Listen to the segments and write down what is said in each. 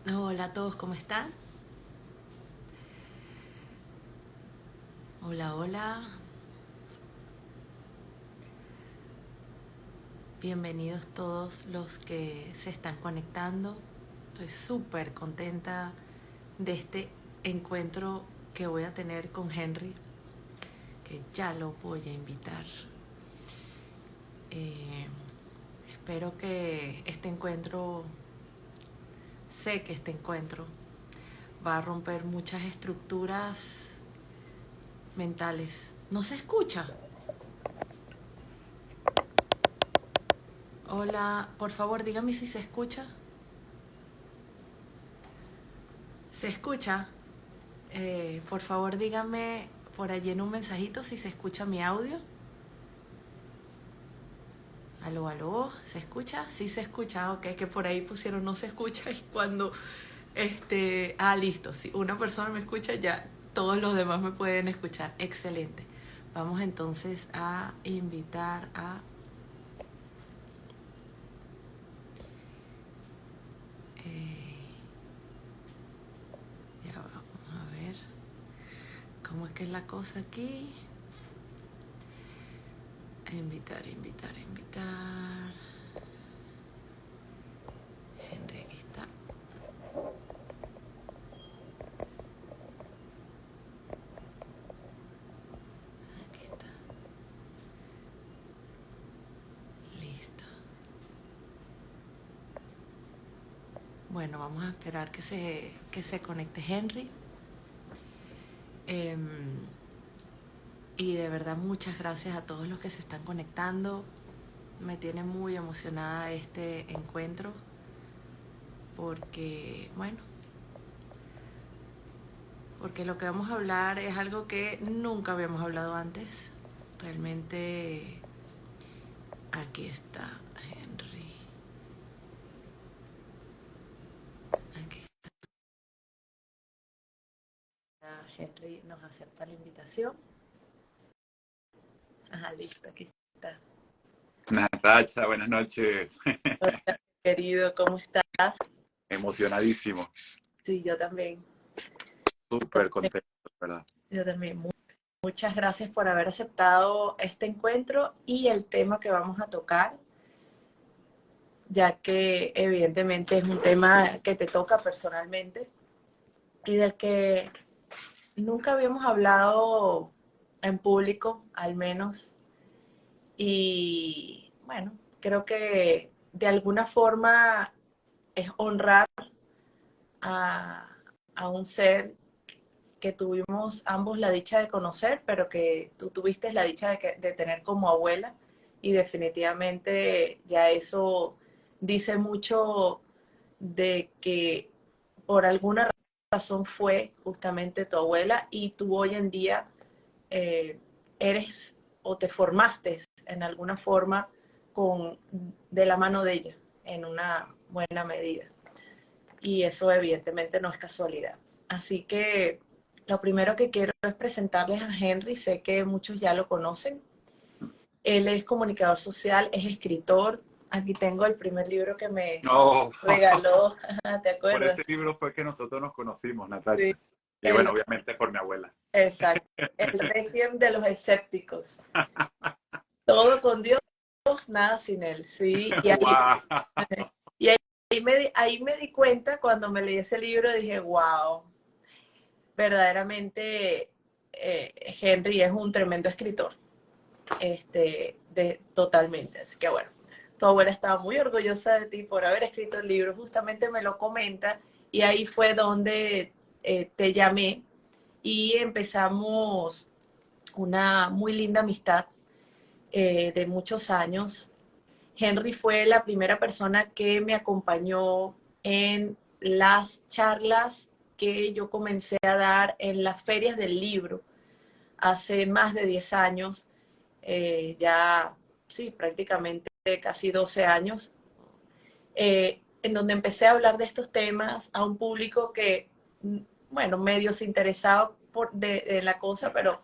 Hola a todos, ¿cómo están? Hola, hola. Bienvenidos todos los que se están conectando. Estoy súper contenta de este encuentro que voy a tener con Henry, que ya lo voy a invitar. Eh, Espero que este encuentro, sé que este encuentro va a romper muchas estructuras mentales. ¿No se escucha? Hola, por favor dígame si se escucha. ¿Se escucha? Por favor dígame por allí en un mensajito si se escucha mi audio. Aló, aló, ¿se escucha? Sí se escucha, ok, que por ahí pusieron no se escucha y cuando, listo, si una persona me escucha ya todos los demás me pueden escuchar, excelente. Vamos entonces a invitar a, eh, ya vamos a ver, ¿cómo es que es la cosa aquí? Invitar, invitar, invitar. Henry, aquí está. Aquí está. Listo. Bueno, vamos a esperar que se conecte Henry. Eh, y de verdad muchas gracias a todos los que se están conectando. Me tiene muy emocionada este encuentro porque, bueno, porque lo que vamos a hablar es algo que nunca habíamos hablado antes. Realmente aquí está Henry. Aquí está Henry, nos acepta la invitación. Ajá, listo, aquí está. Natacha, buenas noches. Hola, querido, ¿cómo estás? Emocionadísimo, Sí, yo también. Yo súper también. contento, ¿verdad? Yo también. Muchas gracias por haber aceptado este encuentro y el tema que vamos a tocar, ya que evidentemente es un tema que te toca personalmente y del que nunca habíamos hablado en público, al menos. Y bueno, creo que de alguna forma es honrar a, a un ser que tuvimos ambos la dicha de conocer, pero que tú tuviste la dicha de tener como abuela y definitivamente ya eso dice mucho de que por alguna razón fue justamente tu abuela y tú hoy en día eh, eres o te formaste en alguna forma con, de la mano de ella en una buena medida. Y eso evidentemente no es casualidad. Así que lo primero que quiero es presentarles a Henry. Sé que muchos ya lo conocen. Él es comunicador social, es escritor. Aquí tengo el primer libro que me No, regaló, ¿te por acuerdas? ese libro fue que nosotros nos conocimos, Sí. Natacha. Y El, bueno, obviamente por mi abuela. exacto. El Requiem de los escépticos. Todo con Dios, nada sin él. Sí. ¡Wow! Y ahí me di cuenta cuando me leí ese libro, dije, wow, verdaderamente Henry es un tremendo escritor, totalmente. Así que bueno, tu abuela estaba muy orgullosa de ti por haber escrito el libro, justamente me lo comenta y ahí fue donde te llamé y empezamos una muy linda amistad de muchos años. Henry fue la primera persona que me acompañó en las charlas que yo comencé a dar en las ferias del libro hace más de 10 años, ya sí, prácticamente casi 12 años, en donde empecé a hablar de estos temas a un público que, bueno, medio se interesaba de la cosa, pero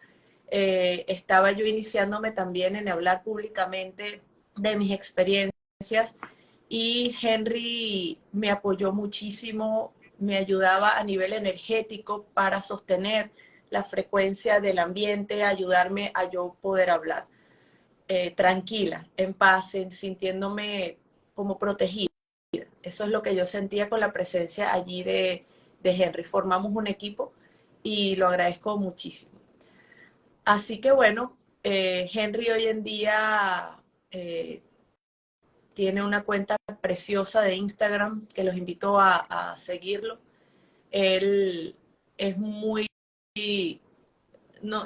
estaba yo iniciándome también en hablar públicamente de mis experiencias y Henry me apoyó muchísimo, me ayudaba a nivel energético para sostener la frecuencia del ambiente, ayudarme a yo poder hablar tranquila, en paz, sintiéndome como protegida. Eso es lo que yo sentía con la presencia allí de Henry. Formamos un equipo y lo agradezco muchísimo. Así que bueno, Henry hoy en día tiene una cuenta preciosa de Instagram que los invito a seguirlo. Él es muy, no,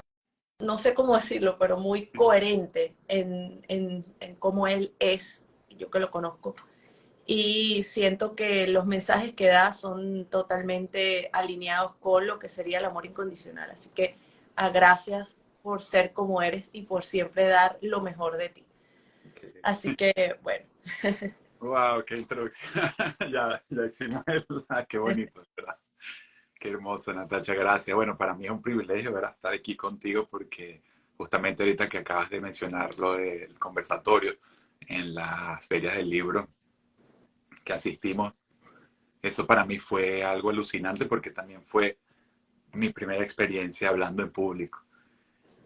no sé cómo decirlo, pero muy coherente en cómo él es, yo que lo conozco. Y siento que los mensajes que da son totalmente alineados con lo que sería el amor incondicional. Así que gracias por ser como eres y por siempre dar lo mejor de ti. Así que, bueno. Wow, qué introducción. Ya hicimos qué bonito, ¿verdad? Qué hermoso, Natacha, gracias. Bueno, para mí es un privilegio, ¿verdad? Estar aquí contigo porque justamente ahorita que acabas de mencionar lo del conversatorio en las ferias del libro que asistimos, eso para mí fue algo alucinante porque también fue mi primera experiencia hablando en público.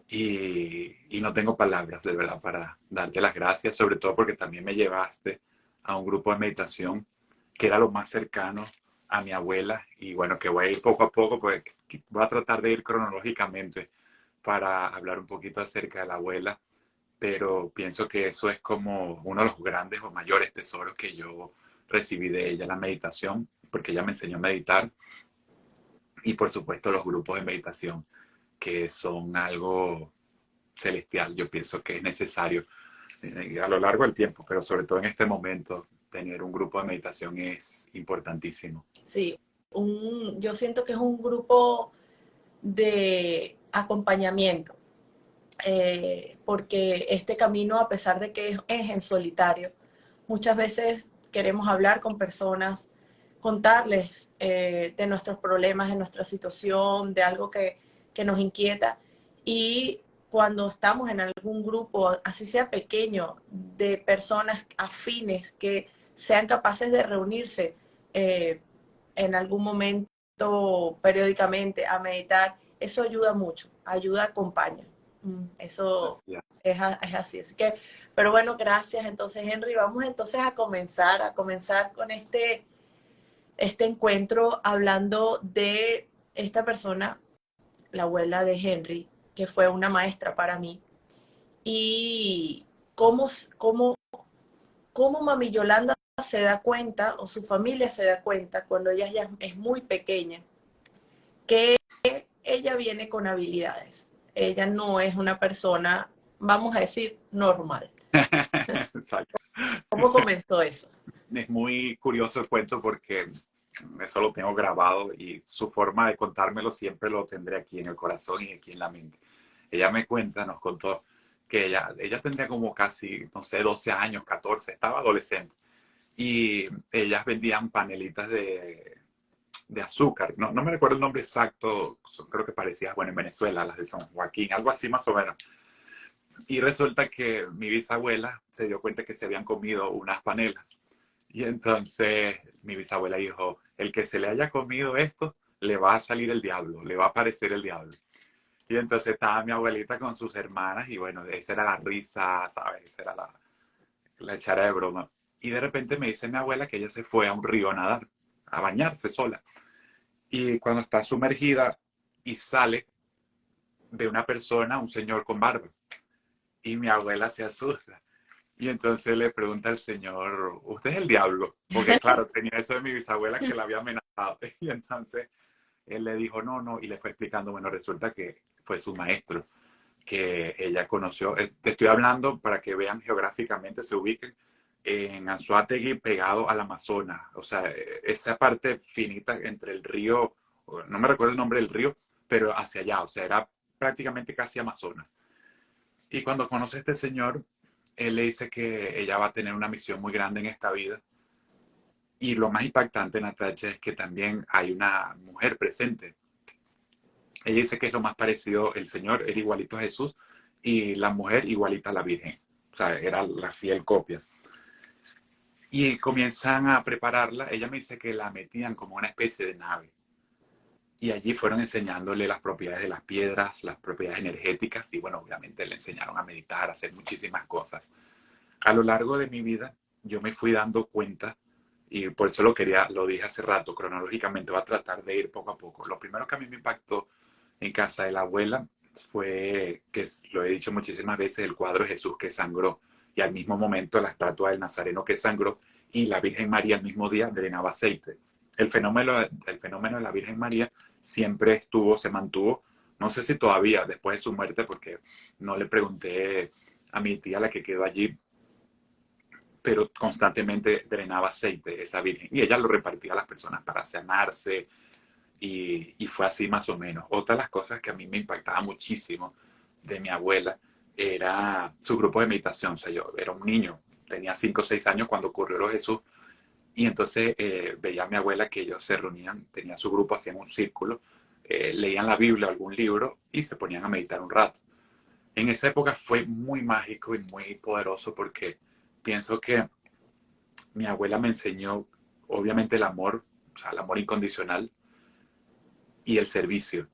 Y no tengo palabras, de verdad, para darte las gracias, sobre todo porque también me llevaste a un grupo de meditación que era lo más cercano a mi abuela. Y bueno, que voy a ir poco a poco, pues voy a tratar de ir cronológicamente para hablar un poquito acerca de la abuela, pero pienso que eso es como uno de los grandes o mayores tesoros que yo recibí de ella, la meditación, porque ella me enseñó a meditar y por supuesto los grupos de meditación, que son algo celestial. Yo pienso que es necesario a lo largo del tiempo, pero sobre todo en este momento, tener un grupo de meditación es importantísimo. Sí, yo siento que es un grupo de acompañamiento, porque este camino, a pesar de que es en solitario, muchas veces queremos hablar con personas, contarles de nuestros problemas, de nuestra situación, de algo que nos inquieta. Y cuando estamos en algún grupo, así sea pequeño, de personas afines que sean capaces de reunirse en algún momento periódicamente a meditar, eso ayuda mucho, ayuda, acompaña. Eso Así es. es así. Así que, pero bueno, gracias. Entonces, Henry, vamos entonces a comenzar con este encuentro hablando de esta persona, la abuela de Henry, que fue una maestra para mí, y cómo, cómo Mami Yolanda se da cuenta, o su familia se da cuenta, cuando ella ya es muy pequeña, que ella viene con habilidades. Ella no es una persona, vamos a decir, normal. Exacto. ¿Cómo comenzó eso? Es muy curioso el cuento porque eso lo tengo grabado y su forma de contármelo siempre lo tendré aquí en el corazón y aquí en la mente. Ella me cuenta, nos contó que ella tendría como casi, no sé, 12 años, 14, estaba adolescente. Y ellas vendían panelitas de azúcar. No me recuerdo el nombre exacto, creo que parecía, bueno, en Venezuela, las de San Joaquín, algo así más o menos. Y resulta que mi bisabuela se dio cuenta que se habían comido unas panelas. Y entonces mi bisabuela dijo, el que se le haya comido esto, le va a salir el diablo, le va a aparecer el diablo. Y entonces estaba mi abuelita con sus hermanas y bueno, esa era la risa, ¿sabes? Esa era la echara de broma. Y de repente me dice mi abuela que ella se fue a un río a nadar, a bañarse sola. Y cuando está sumergida y sale, ve una persona, un señor con barba. Y mi abuela se asusta. Y entonces le pregunta al señor, ¿usted es el diablo? Porque claro, tenía eso de mi bisabuela que la había amenazado. Y entonces él le dijo, no, no, y le fue explicando, bueno, resulta que fue su maestro, que ella conoció. Te estoy hablando para que vean geográficamente, se ubiquen en Anzoátegui, pegado al Amazonas. O sea, esa parte finita entre el río, no me recuerdo el nombre del río, pero hacia allá, o sea, era prácticamente casi Amazonas. Y cuando conoce a este señor, él le dice que ella va a tener una misión muy grande en esta vida. Y lo más impactante, Natacha, es que también hay una mujer presente. Ella dice que es lo más parecido, el señor era igualito a Jesús y la mujer igualita a la Virgen. O sea, era la fiel copia. Y comienzan a prepararla. Ella me dice que la metían como una especie de nave. Y allí fueron enseñándole las propiedades de las piedras, las propiedades energéticas. Y bueno, obviamente le enseñaron a meditar, a hacer muchísimas cosas. A lo largo de mi vida, yo me fui dando cuenta, y por eso lo dije hace rato, cronológicamente, voy a tratar de ir poco a poco. Lo primero que a mí me impactó en casa de la abuela fue, que lo he dicho muchísimas veces, el cuadro de Jesús que sangró, y al mismo momento la estatua del Nazareno que sangró, y la Virgen María al mismo día drenaba aceite. El fenómeno de la Virgen María siempre estuvo, se mantuvo, no sé si todavía después de su muerte, porque no le pregunté a mi tía, la que quedó allí, pero constantemente drenaba aceite esa Virgen, y ella lo repartía a las personas para sanarse, y fue así más o menos. Otra de las cosas que a mí me impactaba muchísimo de mi abuela era su grupo de meditación. O sea, yo era un niño, tenía 5 o 6 años cuando ocurrió lo de Jesús, y entonces veía a mi abuela que ellos se reunían, tenía su grupo, hacían un círculo, leían la Biblia, algún libro, y se ponían a meditar un rato. En esa época fue muy mágico y muy poderoso, porque pienso que mi abuela me enseñó, obviamente, el amor, o sea, el amor incondicional, y el servicio,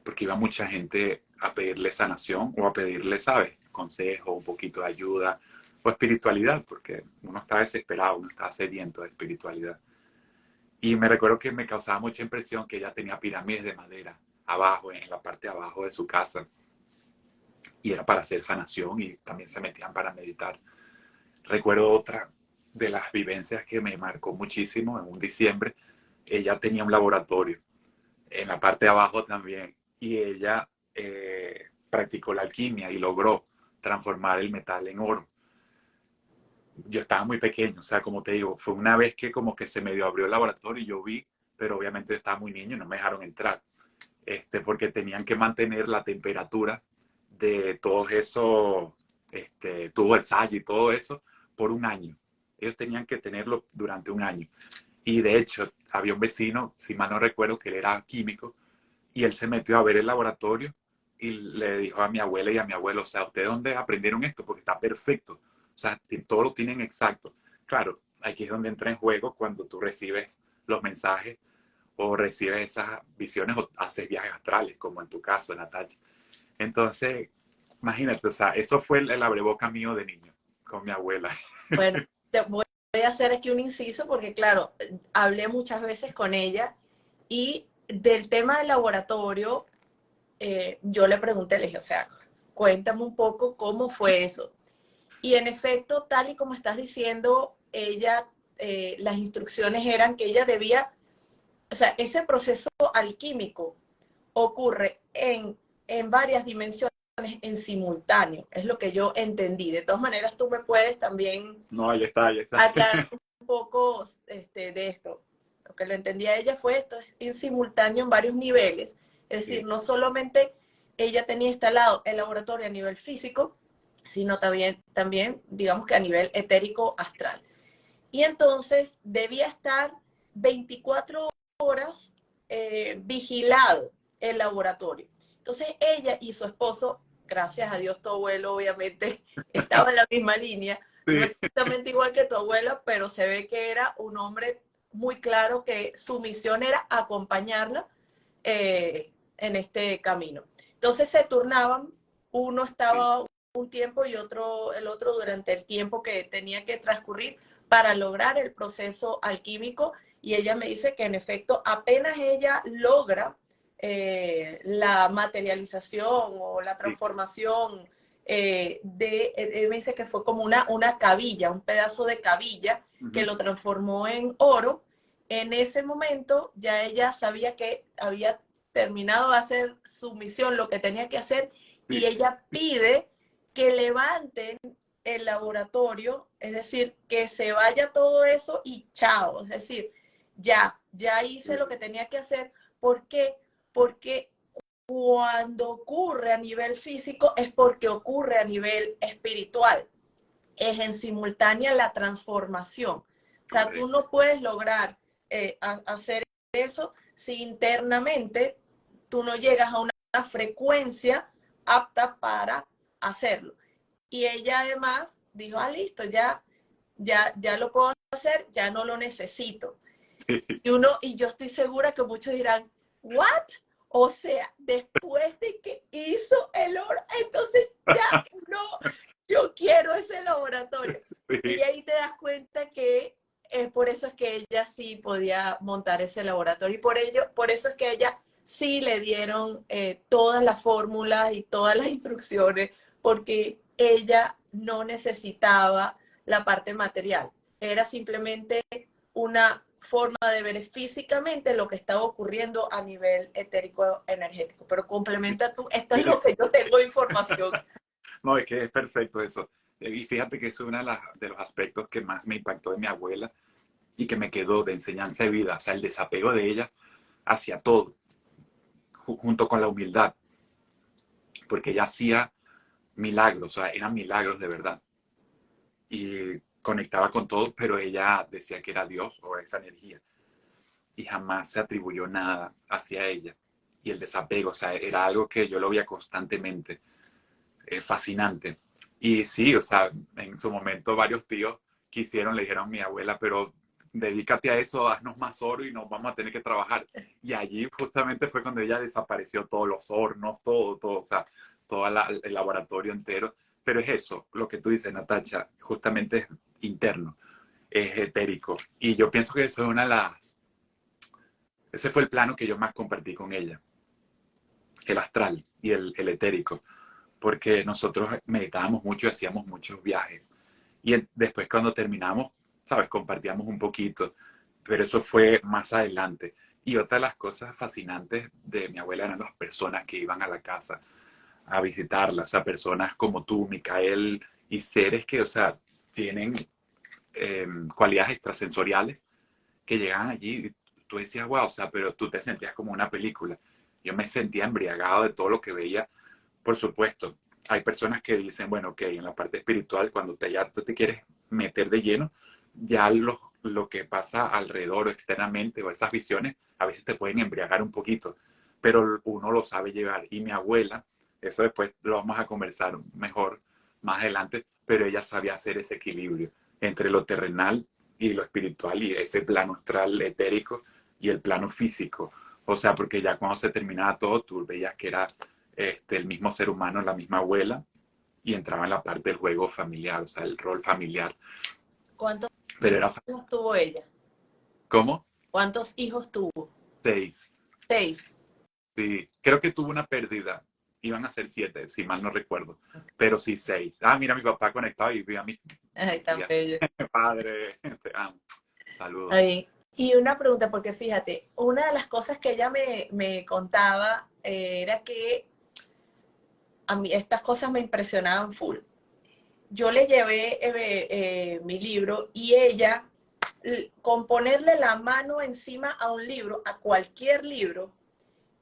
porque iba mucha gente a pedirle sanación o a pedirle, ¿sabes? Consejo, un poquito de ayuda o espiritualidad, porque uno está desesperado, uno está sediento de espiritualidad. Y me recuerdo que me causaba mucha impresión que ella tenía pirámides de madera abajo, en la parte de abajo de su casa, y era para hacer sanación, y también se metían para meditar. Recuerdo otra de las vivencias que me marcó muchísimo, en un diciembre, ella tenía un laboratorio en la parte de abajo también, y ella practicó la alquimia y logró transformar el metal en oro. Yo estaba muy pequeño, o sea, como te digo, fue una vez que como que se medio abrió el laboratorio y yo vi, pero obviamente yo estaba muy niño y no me dejaron entrar, porque tenían que mantener la temperatura de todos esos tubo de ensayo y todo eso por un año. Ellos tenían que tenerlo durante un año. Y de hecho, había un vecino, si mal no recuerdo, que él era químico, y él se metió a ver el laboratorio y le dijo a mi abuela y a mi abuelo, o sea, ¿ustedes dónde aprendieron esto? Porque está perfecto. O sea, todo lo tienen exacto. Claro, aquí es donde entra en juego cuando tú recibes los mensajes o recibes esas visiones o haces viajes astrales, como en tu caso, Natacha. Entonces, imagínate, o sea, eso fue el abreboca mío de niño, con mi abuela. Bueno, te voy a hacer aquí un inciso porque, claro, hablé muchas veces con ella y del tema del laboratorio, yo le pregunté, le dije, o sea, cuéntame un poco cómo fue eso. Y en efecto, tal y como estás diciendo, ella, las instrucciones eran que ella debía, o sea, ese proceso alquímico ocurre en varias dimensiones en simultáneo, es lo que yo entendí. De todas maneras, tú me puedes también No, ahí está, ahí está. aclarar un poco de esto. Lo que lo entendía ella fue esto, es en simultáneo en varios niveles. Es decir, Sí, no solamente ella tenía instalado el laboratorio a nivel físico, sino también digamos que a nivel etérico astral. Y entonces debía estar 24 horas vigilado el laboratorio. Entonces ella y su esposo, gracias a Dios tu abuelo obviamente estaba en la misma línea, no sí, exactamente igual que tu abuela, pero se ve que era un hombre muy claro que su misión era acompañarla en este camino. Entonces se turnaban, uno sí. estaba un tiempo y el otro durante el tiempo que tenía que transcurrir para lograr el proceso alquímico. Y ella me dice que en efecto apenas ella logra la materialización o la Sí. transformación me dice que fue como una cabilla, un pedazo de cabilla que Ujú. lo transformó en oro. En ese momento ya ella sabía que había terminado de hacer su misión, lo que tenía que hacer, y Sí. ella pide que levanten el laboratorio, es decir, que se vaya todo eso y chao, es decir, ya hice lo que tenía que hacer. ¿Por qué? Porque cuando ocurre a nivel físico es porque ocurre a nivel espiritual. Es en simultánea la transformación. O sea, tú Correcto. no puedes lograr hacer eso si internamente tú no llegas a una frecuencia apta para hacerlo. Y ella además dijo, listo, ya ya lo puedo hacer, ya no lo necesito. Y yo estoy segura que muchos dirán, ¿what? O sea, después de que hizo el oro, entonces ya no, yo quiero ese laboratorio. Y ahí te das cuenta que por eso es que ella sí podía montar ese laboratorio. Y por eso es que ella sí le dieron todas las fórmulas y todas las instrucciones, porque ella no necesitaba la parte material. Era simplemente una forma de ver físicamente lo que estaba ocurriendo a nivel etérico energético. Pero complementa tú, esto es lo que yo tengo de información. No, es que es perfecto eso. Y fíjate que es uno de los aspectos que más me impactó de mi abuela y que me quedó de enseñanza de vida. O sea, el desapego de ella hacia todo, junto con la humildad. Porque ella hacía milagros, o sea, eran milagros de verdad. Y conectaba con todo, pero ella decía que era Dios o esa energía. Y jamás se atribuyó nada hacia ella. Y el desapego, o sea, era algo que yo lo veía constantemente. Fascinante. Y sí, o sea, en su momento varios tíos quisieron, le dijeron a mi abuela, pero dedícate a eso, haznos más oro y nos vamos a tener que trabajar. Y allí justamente fue cuando ella desapareció todos los hornos, todo, o sea, todo el laboratorio entero. Pero es eso, lo que tú dices, Natacha, justamente es interno, es etérico. Y yo pienso que eso es una de las... Ese fue el plano que yo más compartí con ella, el astral y el etérico, porque nosotros meditábamos mucho y hacíamos muchos viajes. Y después cuando terminamos, ¿sabes? Compartíamos un poquito, pero eso fue más adelante. Y otra de las cosas fascinantes de mi abuela eran las personas que iban a la casa a visitarla, o sea, personas como tú, Micael, y seres que, o sea, tienen cualidades extrasensoriales que llegaban allí y tú decías, wow, o sea, pero tú te sentías como una película. Yo me sentía embriagado de todo lo que veía. Por supuesto, hay personas que dicen, bueno, ok, en la parte espiritual, cuando ya tú te quieres meter de lleno, ya lo que pasa alrededor o externamente o esas visiones a veces te pueden embriagar un poquito, pero uno lo sabe llevar. Y mi abuela, eso después lo vamos a conversar mejor más adelante, pero ella sabía hacer ese equilibrio entre lo terrenal y lo espiritual y ese plano astral etérico y el plano físico. O sea, porque ya cuando se terminaba todo, tú veías que era el mismo ser humano, la misma abuela, y entraba en la parte del juego familiar, o sea, el rol familiar. ¿Cuántos Pero era... hijos tuvo ella? ¿Cómo? ¿Cuántos hijos tuvo? 6. 6. Sí, creo que tuvo una pérdida. Iban a ser 7, si mal no recuerdo. Pero sí, 6. Ah, mira, mi papá conectado y vi a mi Ay, tan bello. padre. Te amo. Saludos. Ay, y una pregunta, porque fíjate, una de las cosas que ella me contaba era que a mí estas cosas me impresionaban full. Yo le llevé mi libro y ella, con ponerle la mano encima a un libro, a cualquier libro,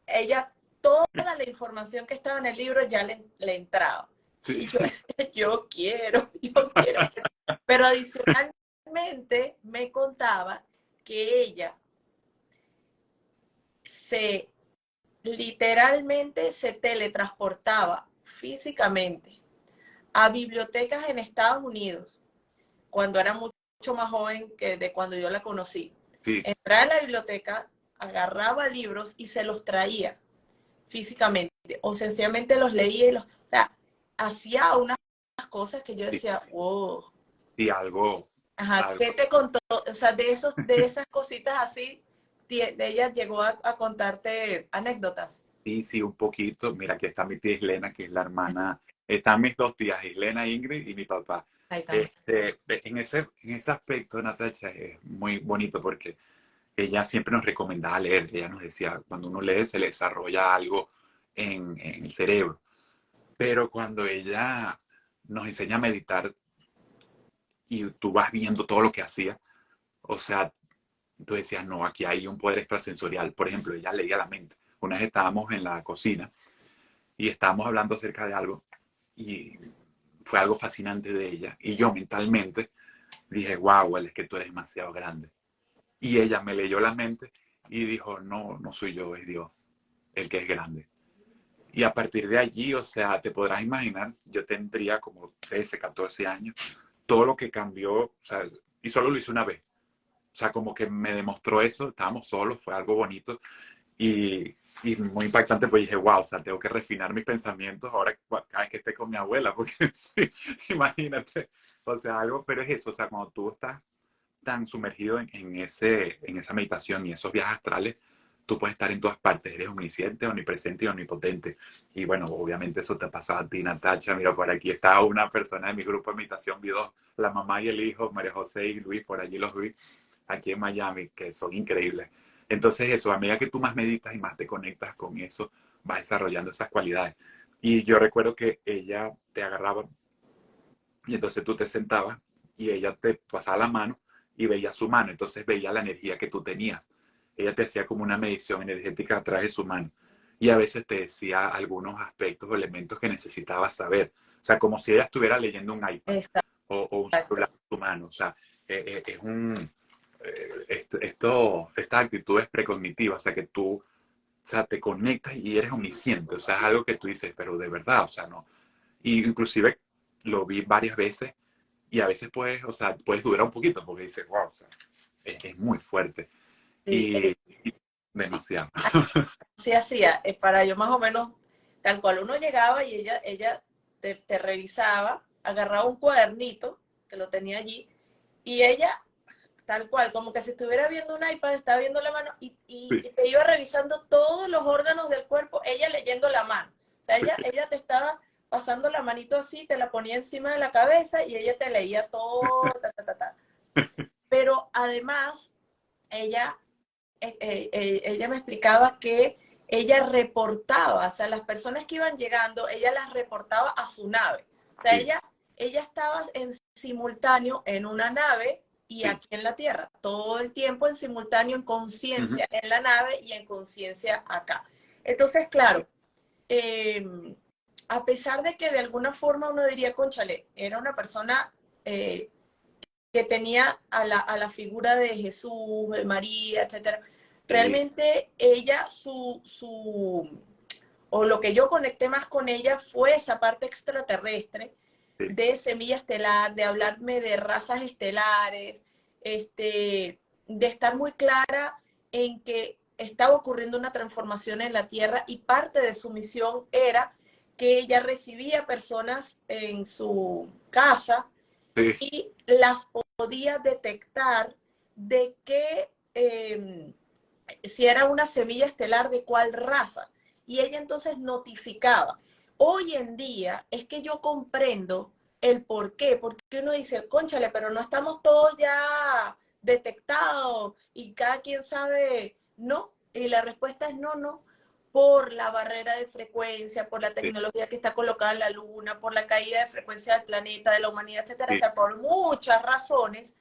ella, toda la información que estaba en el libro ya le entraba. Sí. Y yo decía, yo quiero. Pero adicionalmente me contaba que ella literalmente se teletransportaba físicamente a bibliotecas en Estados Unidos cuando era mucho más joven que de cuando yo la conocí. Sí. Entraba en la biblioteca, agarraba libros y se los traía físicamente o sencillamente los leía o sea, hacía unas cosas que yo decía, wow. Sí, algo. Ajá, ¿qué te contó? O sea, de esas cositas así, de ella llegó a contarte anécdotas. Sí, un poquito. Mira, aquí está mi tía Islena, que es la hermana. Están mis dos tías, Islena, Ingrid y mi papá. Ahí está. En ese aspecto, Natacha, es muy bonito porque ella siempre nos recomendaba leer. Ella nos decía, cuando uno lee se le desarrolla algo en el cerebro. Pero cuando ella nos enseña a meditar y tú vas viendo todo lo que hacía, o sea, tú decías, no, aquí hay un poder extrasensorial. Por ejemplo, ella leía la mente. Una vez estábamos en la cocina y estábamos hablando acerca de algo y fue algo fascinante de ella. Y yo mentalmente dije, wow, es que tú eres demasiado grande. Y ella me leyó la mente y dijo, no, no soy yo, es Dios, el que es grande. Y a partir de allí, o sea, te podrás imaginar, yo tendría como 13, 14 años todo lo que cambió, o sea, y solo lo hice una vez. O sea, como que me demostró eso, estábamos solos, fue algo bonito y, y muy impactante, pues dije, wow, o sea, tengo que refinar mis pensamientos ahora cada vez que esté con mi abuela, porque sí, imagínate, o sea, algo, pero es eso, o sea, cuando tú estás tan sumergido en esa meditación y esos viajes astrales, tú puedes estar en todas partes, eres omnisciente, omnipresente y omnipotente. Y bueno, obviamente eso te pasa a ti, Natacha. Mira, por aquí está una persona de mi grupo de meditación, vi dos, la mamá y el hijo, María José y Luis, por allí los vi, aquí en Miami, que son increíbles. Entonces eso, a medida que tú más meditas y más te conectas con eso, vas desarrollando esas cualidades. Y yo recuerdo que ella te agarraba y entonces tú te sentabas y ella te pasaba la mano y veía su mano, entonces veía la energía que tú tenías. Ella te hacía como una medición energética a través de su mano y a veces te decía algunos aspectos o elementos que necesitabas saber. O sea, como si ella estuviera leyendo un iPad o un celular en tu mano. O sea, es un... estas actitudes precognitivas, o sea, que tú, o sea, te conectas y eres omnisciente, o sea, es algo que tú dices, pero de verdad, o sea, no. Y inclusive lo vi varias veces y a veces puedes, o sea, puedes durar un poquito porque dices, wow, o sea, es muy fuerte Sí, y demasiado. así hacía, para yo más o menos, tal cual uno llegaba y ella te revisaba, agarraba un cuadernito que lo tenía allí y ella, tal cual, como que si estuviera viendo un iPad, estaba viendo la mano y Sí, te iba revisando todos los órganos del cuerpo, ella leyendo la mano. O sea, ella te estaba pasando la manito así, te la ponía encima de la cabeza y ella te leía todo, ta, ta, ta, ta. Pero además, ella ella me explicaba que ella reportaba, o sea, las personas que iban llegando, ella las reportaba a su nave. O sea, sí, ella estaba en simultáneo en una nave y sí. aquí en la Tierra, todo el tiempo en simultáneo, en Ujú, conciencia en la nave y en conciencia acá. Entonces, claro, eh, a pesar de que de alguna forma uno diría, cónchale, era una persona que tenía a la figura de Jesús, de María, etcétera. sí, Realmente ella, o lo que yo conecté más con ella fue esa parte extraterrestre sí, de semilla estelar, de hablarme de razas estelares, de estar muy clara en que estaba ocurriendo una transformación en la Tierra y parte de su misión era que ella recibía personas en su casa sí, y las podía detectar de qué, si era una semilla estelar de cuál raza. Y ella entonces notificaba. Hoy en día es que yo comprendo el por qué, porque uno dice, cónchale, pero no estamos todos ya detectados y cada quien sabe, no. Y la respuesta es no, no, por la barrera de frecuencia, por la sí, tecnología que está colocada en la Luna, por la caída de frecuencia del planeta, de la humanidad, etcétera, sí, etcétera, por muchas razones,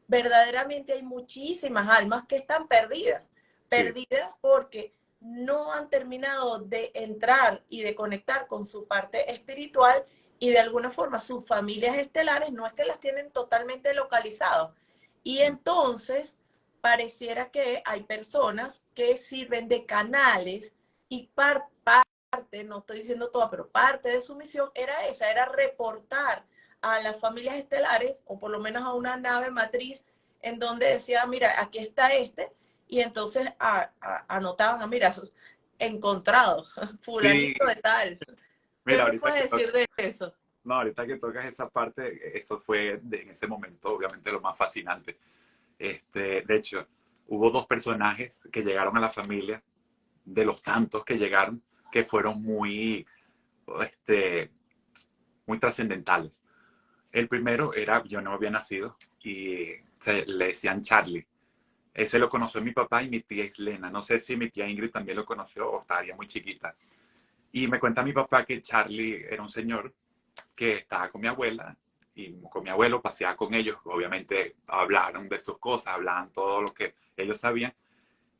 verdaderamente hay muchísimas almas que están perdidas, sí, perdidas porque no han terminado de entrar y de conectar con su parte espiritual y de alguna forma sus familias estelares no es que las tienen totalmente localizadas. Y mm, entonces pareciera que hay personas que sirven de canales y parte, no estoy diciendo toda, pero parte de su misión era esa, era reportar a las familias estelares, o por lo menos a una nave matriz, en donde decía, mira, aquí está y entonces anotaban, mira, encontrado, fulanito sí. de tal. ¿Qué Mira, me puedes decir de eso? no, ahorita que tocas esa parte, eso fue en ese momento obviamente lo más fascinante. De hecho, hubo dos personajes que llegaron a la familia, de los tantos que llegaron, que fueron este, muy trascendentales. El primero era, yo no había nacido y le decían Charlie. Ese lo conoció mi papá y mi tía Islena. No sé si mi tía Ingrid también lo conoció o estaría muy chiquita. Y me cuenta mi papá que Charlie era un señor que estaba con mi abuela y con mi abuelo paseaba con ellos. Obviamente hablaron de sus cosas, hablaban todo lo que ellos sabían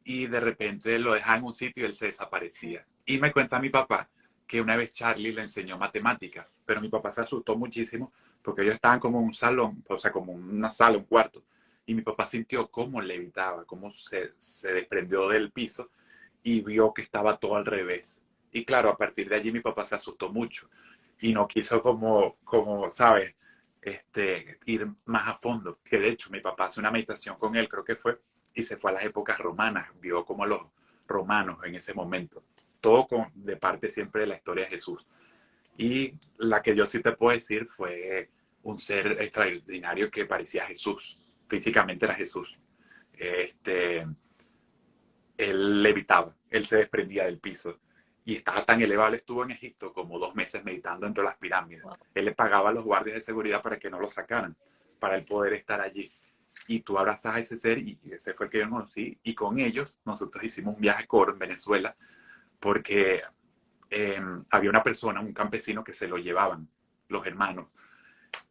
y de repente lo dejaba en un sitio y él se desaparecía. Y me cuenta mi papá que una vez Charlie le enseñó matemáticas, pero mi papá se asustó muchísimo porque ellos estaban como en un salón, o sea, como una sala, un cuarto, y mi papá sintió cómo levitaba, cómo se desprendió del piso y vio que estaba todo al revés. Y claro, a partir de allí mi papá se asustó mucho y no quiso como ¿sabes? ir más a fondo. Que de hecho mi papá hace una meditación con él, creo que fue, y se fue a las épocas romanas, vio como los romanos en ese momento. Todo de parte siempre de la historia de Jesús. Y la que yo sí te puedo decir fue un ser extraordinario que parecía Jesús. Físicamente era Jesús. Este, Él levitaba, él se desprendía del piso y estaba tan elevado. Él estuvo en Egipto como 2 meses meditando entre las pirámides. Wow. Él le pagaba a los guardias de seguridad para que no lo sacaran, para él poder estar allí. Y tú abrazas a ese ser, y ese fue el que yo conocí, y con ellos nosotros hicimos un viaje a Coro, en Venezuela, porque había una persona, un campesino, que se lo llevaban los hermanos,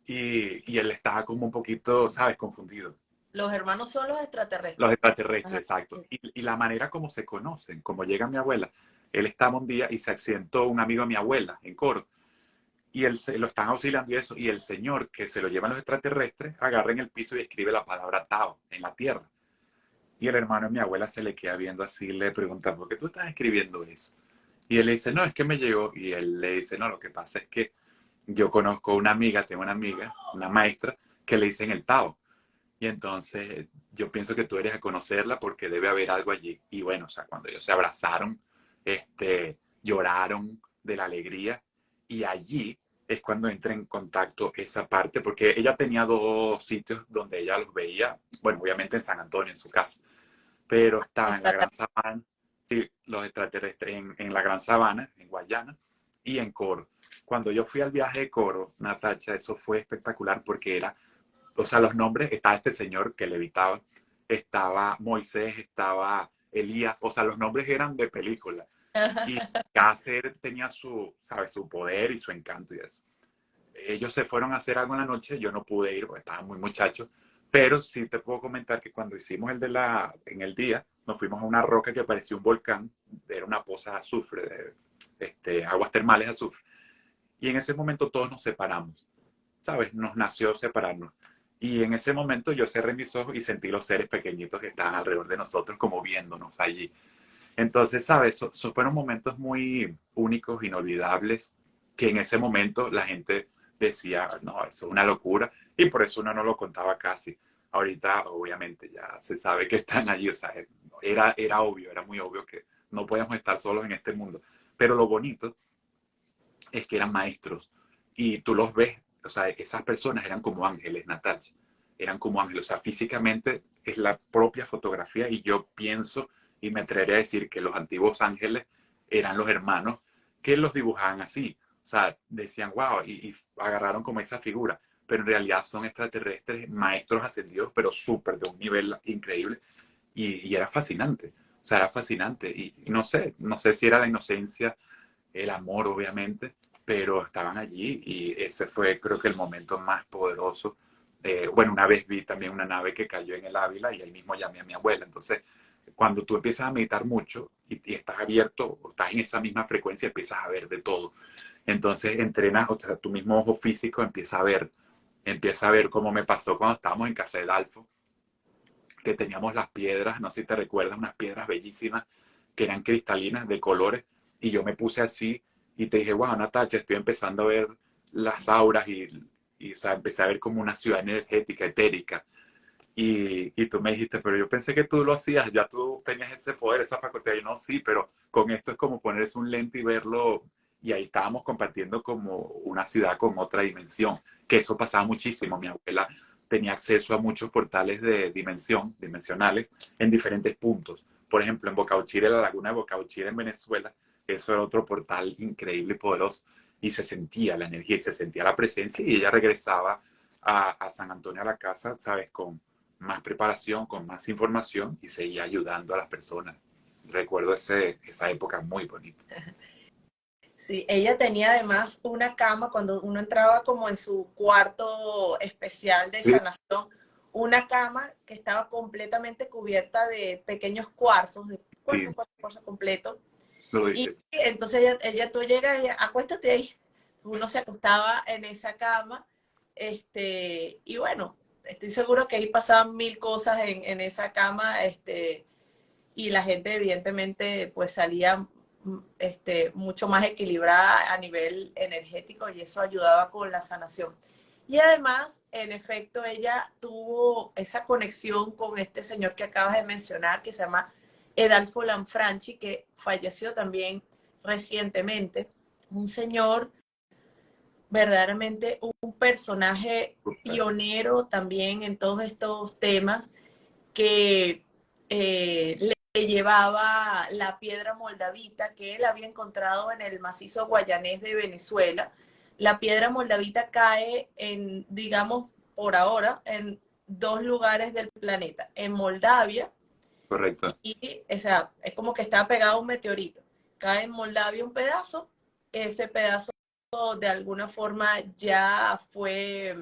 y él estaba como un poquito, ¿sabes?, confundido. Los hermanos son los Los extraterrestres. extraterrestres, Ajá. exacto. Y la manera como se conocen, como llega mi abuela, él estaba un día y se accidentó un amigo de mi abuela en Coro, y él lo están auxiliando y eso, y el señor que se lo llevan los extraterrestres agarra en el piso y escribe la palabra Tao en la tierra. Y el hermano de mi abuela se le queda viendo así, le pregunta, ¿por qué tú estás escribiendo eso? Y él le dice, no, es que me llegó. Y él le dice, no, lo que pasa es que yo conozco una amiga, tengo una amiga, una maestra, que le dicen el Tao. Y entonces yo pienso que tú eres a conocerla porque debe haber algo allí. Y bueno, o sea, cuando ellos se abrazaron, lloraron de la alegría, y allí es cuando entra en contacto esa parte, porque ella tenía 2 sitios donde ella los veía, bueno, obviamente en San Antonio, en su casa, pero estaba en la Gran Sabana, sí, los extraterrestres en la Gran Sabana, en Guayana, y en Coro. Cuando yo fui al viaje de Coro, Natacha, eso fue espectacular porque era, o sea, los nombres, estaba este señor que levitaba, estaba Moisés, estaba Elías, o sea, los nombres eran de película. Y cada ser tenía su, ¿sabes?, su poder y su encanto y eso. Ellos se fueron a hacer algo en la noche, yo no pude ir porque estaba muy muchacho, pero sí te puedo comentar que cuando hicimos en el día, nos fuimos a una roca que parecía un volcán, era una poza de azufre, aguas termales de azufre, y en ese momento todos nos separamos, ¿sabes? Nos nació separarnos. Y en ese momento yo cerré mis ojos y sentí los seres pequeñitos que estaban alrededor de nosotros como viéndonos allí. Entonces, ¿sabes? Fueron momentos muy únicos, inolvidables, que en ese momento la gente decía, no, eso es una locura, y por eso uno no lo contaba casi. Ahorita, obviamente, ya se sabe que están allí, o sea, era obvio, era muy obvio que no podemos estar solos en este mundo. Pero lo bonito es que eran maestros, y tú los ves, o sea, esas personas eran como ángeles, Natacha, eran como ángeles, o sea, físicamente es la propia fotografía, y yo pienso y me atreveré a decir que los antiguos ángeles eran los hermanos que los dibujaban así, o sea, decían, wow, y agarraron como esa figura, pero en realidad son extraterrestres, maestros ascendidos, pero súper de un nivel increíble, y era fascinante, o sea, era fascinante, y no sé si era la inocencia, el amor, obviamente, pero estaban allí, y ese fue, creo que, el momento más poderoso. Bueno, una vez vi también una nave que cayó en el Ávila, y ahí mismo llamé a mi abuela. Entonces, cuando tú empiezas a meditar mucho y estás abierto, o estás en esa misma frecuencia, empiezas a ver de todo. Entonces, entrenas, o sea, tu mismo ojo físico empieza a ver, como me pasó cuando estábamos en Casa de Dalfo, que teníamos las piedras, no sé si te recuerdas, unas piedras bellísimas que eran cristalinas de colores, y yo me puse así y te dije, wow, Natacha, estoy empezando a ver las auras, y o sea, empecé a ver como una ciudad energética, etérica, y tú me dijiste, pero yo pensé que tú lo hacías, ya tú tenías ese poder, esa facultad. Y no, sí, pero con esto es como ponerse un lente y verlo, y ahí estábamos compartiendo como una ciudad con otra dimensión, que eso pasaba muchísimo. Mi abuela tenía acceso a muchos portales de dimensionales, en diferentes puntos. Por ejemplo, en Bocauchire, la laguna de Bocauchire en Venezuela, eso era otro portal increíble y poderoso, y se sentía la energía y se sentía la presencia, y ella regresaba a San Antonio, a la casa, ¿sabes?, con más preparación, con más información, y seguía ayudando a las personas. Recuerdo esa época muy bonita. Sí, ella tenía además una cama cuando uno entraba como en su cuarto especial de Sí, sanación, una cama que estaba completamente cubierta de pequeños cuarzos, de sí, cuarzo completo. lo Y dice. entonces tú llegas y acuéstate ahí. Uno se acostaba en esa cama, y bueno, estoy seguro que ahí pasaban mil cosas en esa cama, y la gente evidentemente pues salía mucho más equilibrada a nivel energético, y eso ayudaba con la sanación. Y además, en efecto, ella tuvo esa conexión con este señor que acabas de mencionar, que se llama Edalfo Lanfranchi, que falleció también recientemente. Un señor, verdaderamente un personaje Súper. pionero también en todos estos temas, que le llevaba la piedra moldavita que él había encontrado en el macizo guayanés de Venezuela. La piedra moldavita cae en, digamos, por ahora, en dos lugares del planeta, en Moldavia, Correcto. y o sea, es como que está pegado a un meteorito. Cae en Moldavia un pedazo, ese pedazo de alguna forma ya fue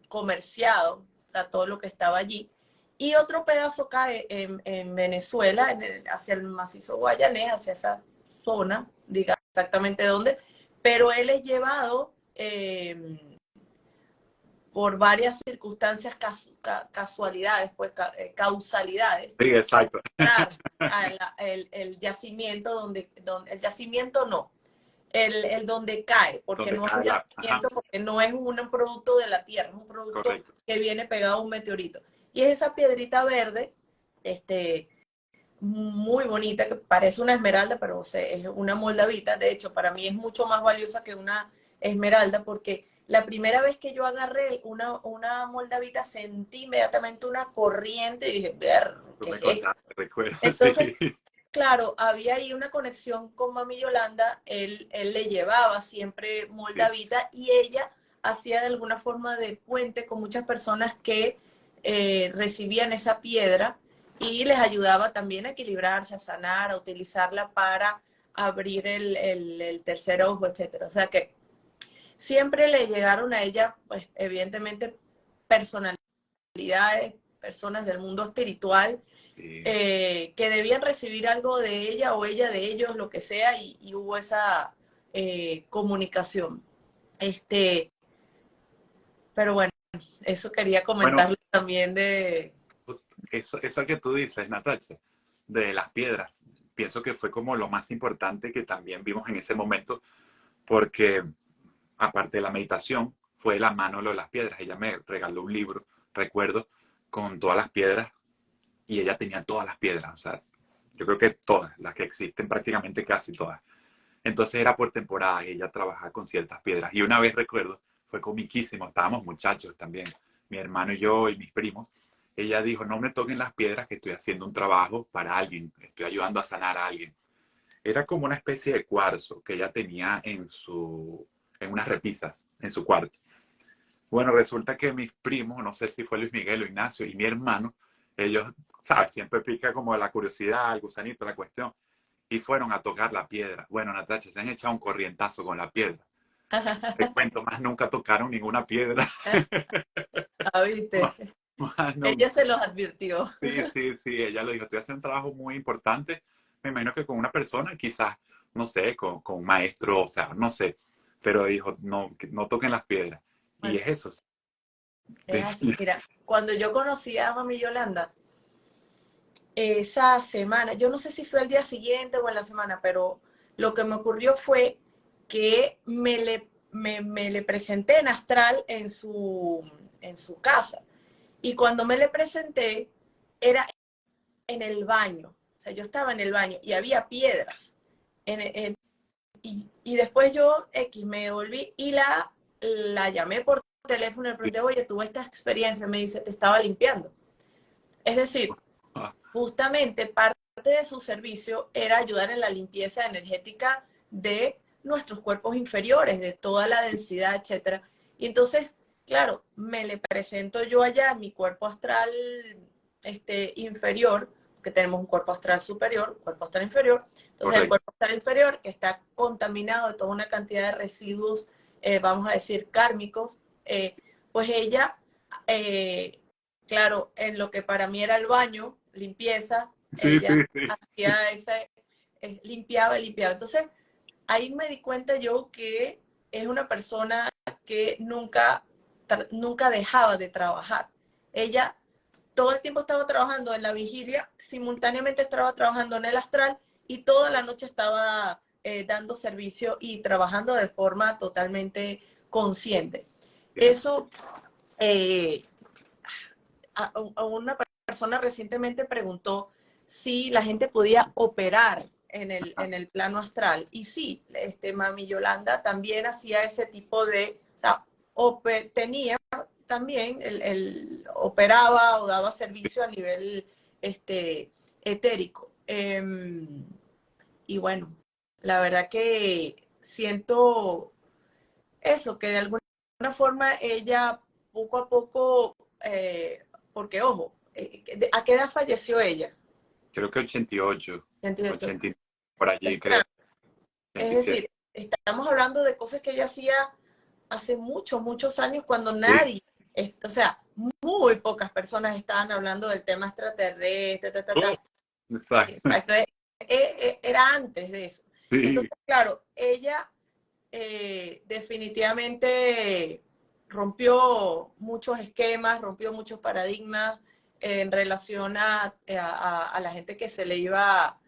comerciado, o sea, todo lo que estaba allí. Y otro pedazo cae en Venezuela, hacia el macizo guayanés, hacia esa zona, diga exactamente dónde, pero él es llevado por varias circunstancias, casualidades, pues causalidades, Sí, a exacto. encontrar el yacimiento donde, el yacimiento no, el donde cae, porque Donde no es un cae la... Ajá, yacimiento, porque no es un producto de la tierra, es un producto correcto. que viene pegado a un meteorito. Y es esa piedrita verde, muy bonita, que parece una esmeralda, pero o sea, es una moldavita. De hecho, para mí es mucho más valiosa que una esmeralda, porque la primera vez que yo agarré una moldavita sentí inmediatamente una corriente y dije, ver, Tú ¿qué me es esto? contaste, recuerdo, sí. Entonces, claro, había ahí una conexión con Mami Yolanda, él le llevaba siempre Sí. moldavita y ella hacía de alguna forma de puente con muchas personas que recibían esa piedra y les ayudaba también a equilibrarse, a sanar, a utilizarla para abrir el tercer ojo, etcétera. O sea que siempre le llegaron a ella, pues evidentemente, personalidades, personas del mundo espiritual, Sí. que debían recibir algo de ella o ella de ellos, lo que sea, y hubo esa comunicación. Este, pero bueno, eso quería Bueno, comentarle también de... eso que tú dices, Natacha, de las piedras, pienso que fue como lo más importante que también vimos en ese momento, porque aparte de la meditación, fue la mano lo de las piedras. Ella me regaló un libro, recuerdo, con todas las piedras y ella tenía todas las piedras, o sea, yo creo que todas, las que existen, prácticamente casi todas. Entonces era por temporada y ella trabajaba con ciertas piedras. Y una vez recuerdo, fue comiquísimo, estábamos muchachos también, mi hermano y yo y mis primos. Ella dijo, no me toquen las piedras que estoy haciendo un trabajo para alguien, estoy ayudando a sanar a alguien. Era como una especie de cuarzo que ella tenía en unas repisas en su cuarto. Bueno, resulta que mis primos, no sé si fue Luis Miguel o Ignacio y mi hermano, ellos, ¿sabes? Siempre pica como la curiosidad, el gusanito, la cuestión. Y fueron a tocar la piedra. Bueno, Natacha, se han echado un corrientazo con la piedra. Te cuento, más nunca tocaron ninguna piedra. Ah, ¿viste? Más Ella nunca. se los advirtió. Sí, sí, sí, ella lo dijo, estoy haciendo un trabajo muy importante. Me imagino que con una persona, quizás, no sé, con un maestro, o sea, no sé. Pero dijo, no, no toquen las piedras. Y Bueno, es eso. es así. Mira, cuando yo conocí a Mami Yolanda, esa semana, yo no sé si fue el día siguiente o en la semana, pero lo que me ocurrió fue que me le presenté en astral en su casa. Y cuando me le presenté, era en el baño. O sea, yo estaba en el baño y había piedras. Y después yo, X, me devolví y la llamé por teléfono y le pregunté, oye, tuve esta experiencia. Me dice, te estaba limpiando. Es decir, justamente parte de su servicio era ayudar en la limpieza energética de nuestros cuerpos inferiores, de toda la densidad, etcétera. Y entonces, claro, me le presento yo allá, mi cuerpo astral inferior, que tenemos un cuerpo astral superior, cuerpo astral inferior. Entonces, el Correcto. cuerpo astral inferior está contaminado de toda una cantidad de residuos, vamos a decir, kármicos. Pues ella, eh, claro, en lo que para mí era el baño, limpieza, Sí, ella sí, sí. hacía ese, limpiaba y limpiaba. Entonces, ahí me di cuenta yo que es una persona que nunca dejaba de trabajar. Ella todo el tiempo estaba trabajando en la vigilia, simultáneamente estaba trabajando en el astral y toda la noche estaba dando servicio y trabajando de forma totalmente consciente. Eso, eh, a una persona recientemente preguntó si la gente podía operar en el plano astral. Y sí, Mami Yolanda también hacía ese tipo de, o sea, tenía también, operaba o daba servicio a nivel etérico. Y bueno, la verdad que siento eso, que de alguna forma ella poco a poco, porque ojo, ¿a qué edad falleció ella? Creo que 88, 28. 80, por allí Es, creo, es 27. decir, estamos hablando de cosas que ella hacía hace muchos, muchos años cuando Sí, nadie, o sea, muy pocas personas estaban hablando del tema extraterrestre, ta, ta, oh, ta. exacto. Entonces, era antes de eso. Sí, Entonces, claro, ella definitivamente rompió muchos esquemas, rompió muchos paradigmas en relación a la gente que se le iba